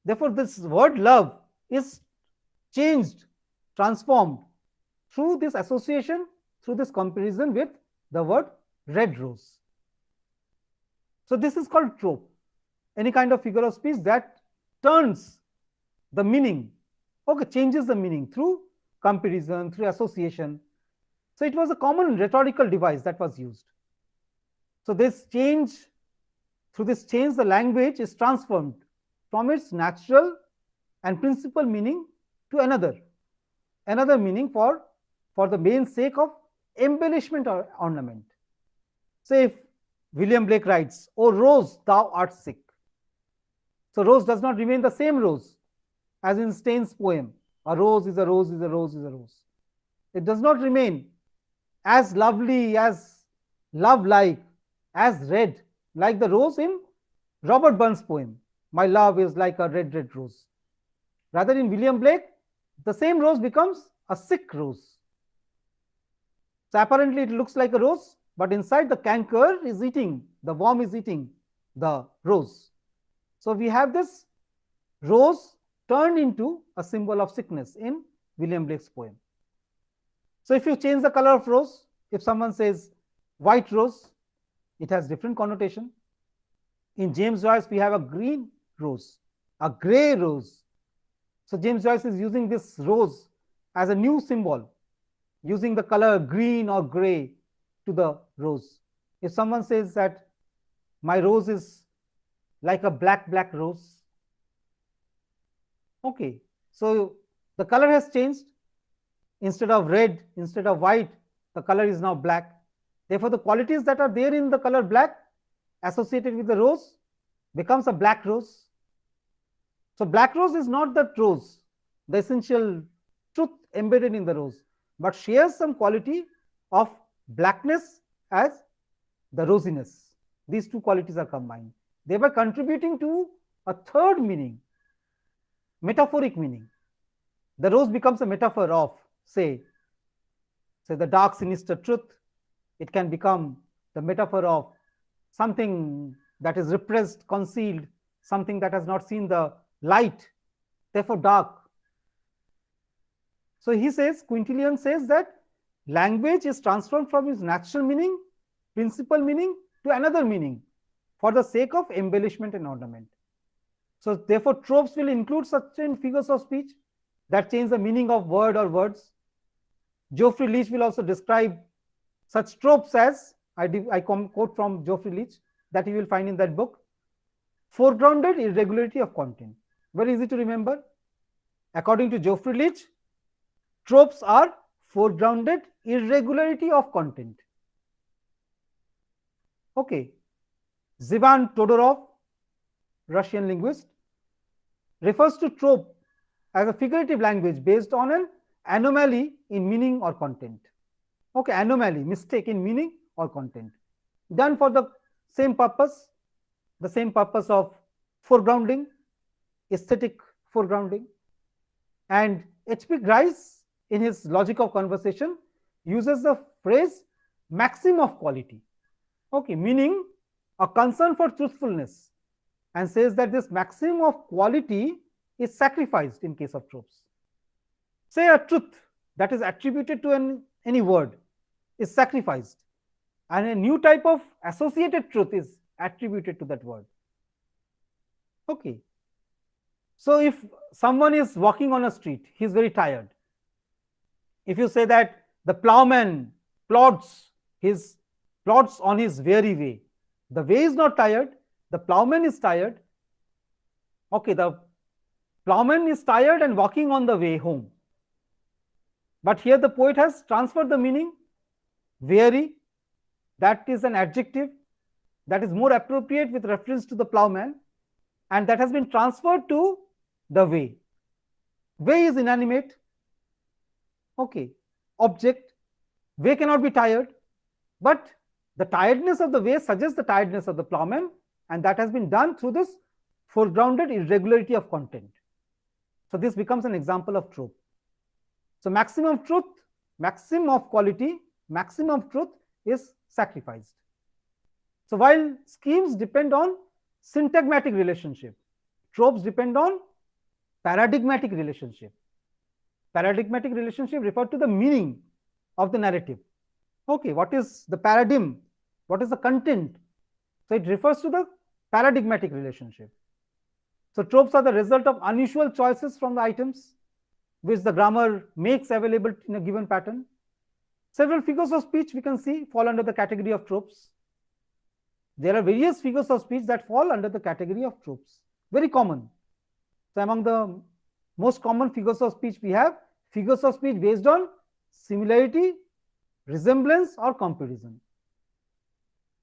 Therefore, this word love is changed, transformed through this association, through this comparison with the word red rose. So this is called trope. any kind of figure of speech that turns the meaning, okay, changes the meaning through comparison, through association. So it was a common rhetorical device that was used. So this change, through this change, the language is transformed from its natural and principal meaning to another meaning for the main sake of embellishment or ornament. So if William Blake writes, "O rose, thou art sick," so rose does not remain the same rose as in Staines's poem. A rose is a rose is a rose is a rose. It does not remain as lovely, as love-like, as red, like the rose in Robert Burns' poem, "My love is like a red, red rose." Rather, in William Blake, the same rose becomes a sick rose. So apparently it looks like a rose, but inside the canker is eating, the worm is eating the rose. So we have this rose turned into a symbol of sickness in William Blake's poem. So if you change the color of rose, if someone says white rose, it has different connotation. In James Joyce, we have a green rose, a gray rose. So James Joyce is using this rose as a new symbol, using the color green or gray to the rose. If someone says that my rose is like a black, black rose, okay, so the color has changed. Instead of red, instead of white, the color is now black. Therefore, the qualities that are there in the color black associated with the rose becomes a black rose. So black rose is not the rose, the essential truth embedded in the rose, but shares some quality of blackness as the rosiness. These two qualities are combined, thereby contributing to a third meaning, metaphoric meaning. The rose becomes a metaphor of, say the dark sinister truth. It can become the metaphor of something that is repressed, concealed, something that has not seen the light, therefore dark. So he says, Quintilian says that language is transformed from its natural meaning, principal meaning, to another meaning for the sake of embellishment and ornament. So therefore tropes will include certain figures of speech that change the meaning of word or words. Geoffrey Leach will also describe such tropes as, I quote from Geoffrey Leach that you will find in that book, foregrounded irregularity of content. Very easy to remember. According to Geoffrey Leach, tropes are foregrounded irregularity of content. Okay. Zivan Todorov, Russian linguist, refers to trope as a figurative language based on an anomaly in meaning or content. Okay, anomaly, mistake in meaning or content, done for the same purpose of foregrounding, aesthetic foregrounding. And H.P. Grice, in his Logic of Conversation, uses the phrase maxim of quality, okay, meaning a concern for truthfulness, and says that this maxim of quality is sacrificed in case of tropes. Say a truth that is attributed to any word is sacrificed, and a new type of associated truth is attributed to that word. Okay. So if someone is walking on a street, he is very tired. If you say that the plowman plods on his weary way, the way is not tired, the plowman is tired. Okay, the plowman is tired and walking on the way home. But here the poet has transferred the meaning. Weary, that is an adjective that is more appropriate with reference to the plowman, and that has been transferred to the way. Way is inanimate, okay, object. Way cannot be tired, but the tiredness of the way suggests the tiredness of the plowman, and that has been done through this foregrounded irregularity of content. So this becomes an example of trope. So maximum truth, maxim of quality, maximum truth is sacrificed. So while schemes depend on syntagmatic relationship, tropes depend on paradigmatic relationship. Paradigmatic relationship refer to the meaning of the narrative. Okay, what is the paradigm? What is the content? So it refers to the paradigmatic relationship. So tropes are the result of unusual choices from the items which the grammar makes available in a given pattern. Several figures of speech we can see fall under the category of tropes. There are various figures of speech that fall under the category of tropes, very common. So among the most common figures of speech, we have figures of speech based on similarity, resemblance, or comparison.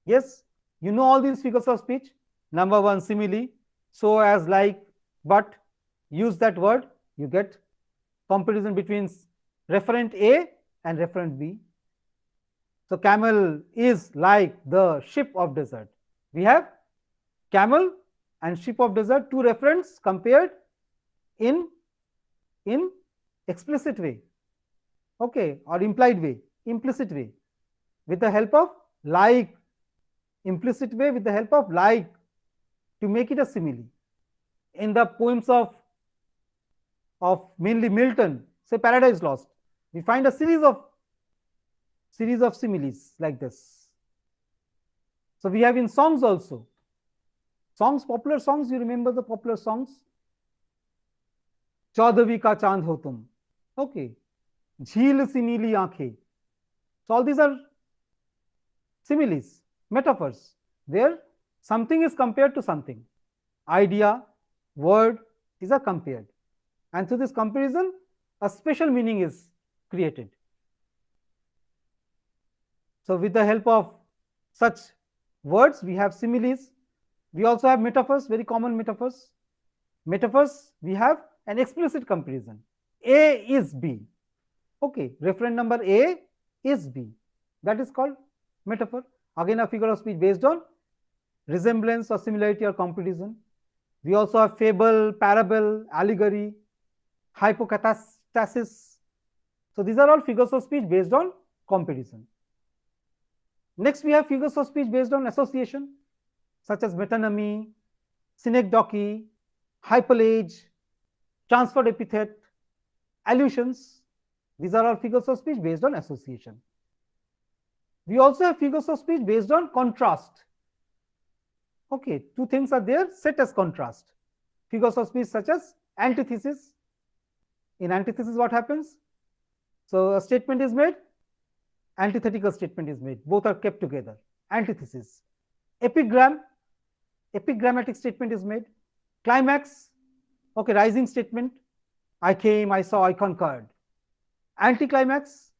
Yes, you know all these figures of speech. Number one, simile, so as, like, but. Use that word, you get comparison between referent A and referent B. So camel is like the ship of desert. We have camel and ship of desert, two referents compared in explicit way, okay, or implied way, implicit way, with the help of like, implicit way with the help of like, to make it a simile. In the poems of mainly Milton, say Paradise Lost, we find a series of similes like this. So we have in songs also. Songs, popular songs, you remember the popular songs? चौदहवीं का चांद हो तुम, okay, झील सी नीली आंखें. So all these are similes, metaphors, where something is compared to something. Idea, word, these are compared, and through this comparison a special meaning is created. So with the help of such words we have similes. We also have metaphors, very common metaphors. Metaphors, we have an explicit comparison. A is B, okay, referent number A is B, that is called metaphor. Again a figure of speech based on resemblance or similarity or comparison. We also have fable, parable, allegory, hypocatastasis. So these are all figures of speech based on comparison. Next we have figures of speech based on association, such as metonymy, synecdoche, hyperlage, transferred epithet, allusions. These are all figures of speech based on association. We also have figures of speech based on contrast. Okay, two things are there set as contrast. Figures of speech such as antithesis. In antithesis, what happens? So a statement is made, antithetical statement is made, both are kept together. Antithesis. Epigram, epigrammatic statement is made. Climax, okay, rising statement, I came, I saw, I conquered. Anticlimax,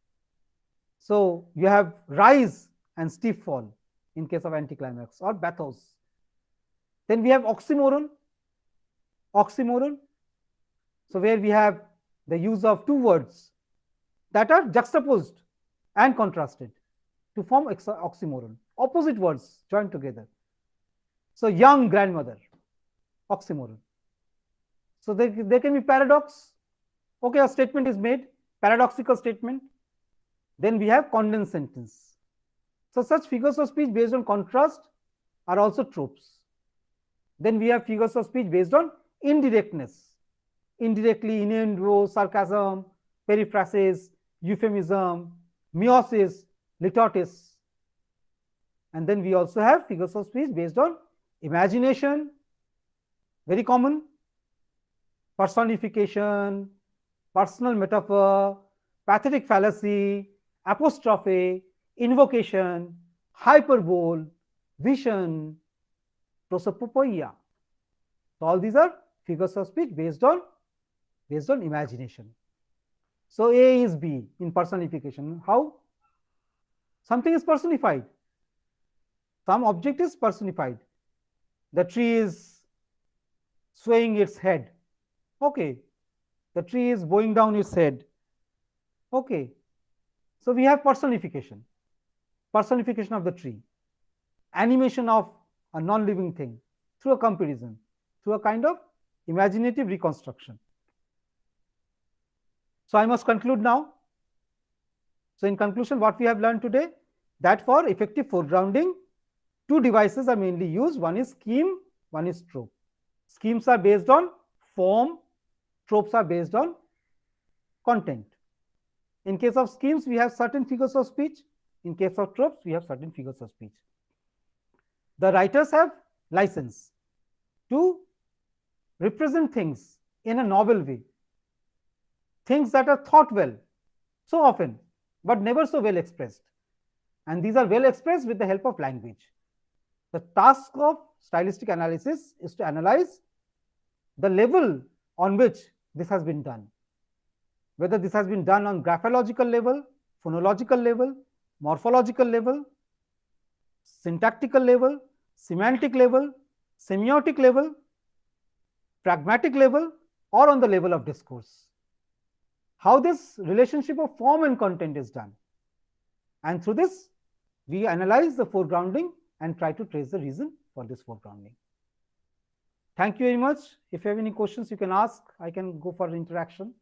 so you have rise and steep fall in case of anticlimax, or bathos. Then we have oxymoron, oxymoron, so where we have the use of two words that are juxtaposed and contrasted to form oxymoron, opposite words joined together. So young grandmother, oxymoron. So there can be paradox, okay, a statement is made, paradoxical statement. Then we have condensed sentence. So such figures of speech based on contrast are also tropes. Then we have figures of speech based on indirectness, indirectly, innuendo, sarcasm, periphrasis, euphemism, meiosis, litotes. And then we also have figures of speech based on imagination, very common, personification, personal metaphor, pathetic fallacy, apostrophe, invocation, hyperbole, vision, prosopopoeia. So all these are figures of speech based on imagination. So A is B in personification. How? Something is personified. Some object is personified. The tree is swaying its head. Okay. The tree is bowing down its head. Okay. So we have personification. Personification of the tree. Animation of a non-living thing through a comparison, through a kind of imaginative reconstruction. So I must conclude now. So in conclusion, what we have learned today, that for effective foregrounding, two devices are mainly used. One is scheme, one is trope. Schemes are based on form, tropes are based on content. In case of schemes, we have certain figures of speech. In case of tropes, we have certain figures of speech. The writers have license to represent things in a novel way, things that are thought well so often, but never so well expressed. And these are well expressed with the help of language. The task of stylistic analysis is to analyze the level on which this has been done, whether this has been done on graphological level, phonological level, morphological level, syntactical level, semantic level, semiotic level, pragmatic level, or on the level of discourse. How this relationship of form and content is done. And through this, we analyze the foregrounding and try to trace the reason for this foregrounding. Thank you very much. If you have any questions, you can ask. I can go for interaction.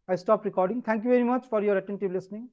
I stop recording. Thank you very much for your attentive listening.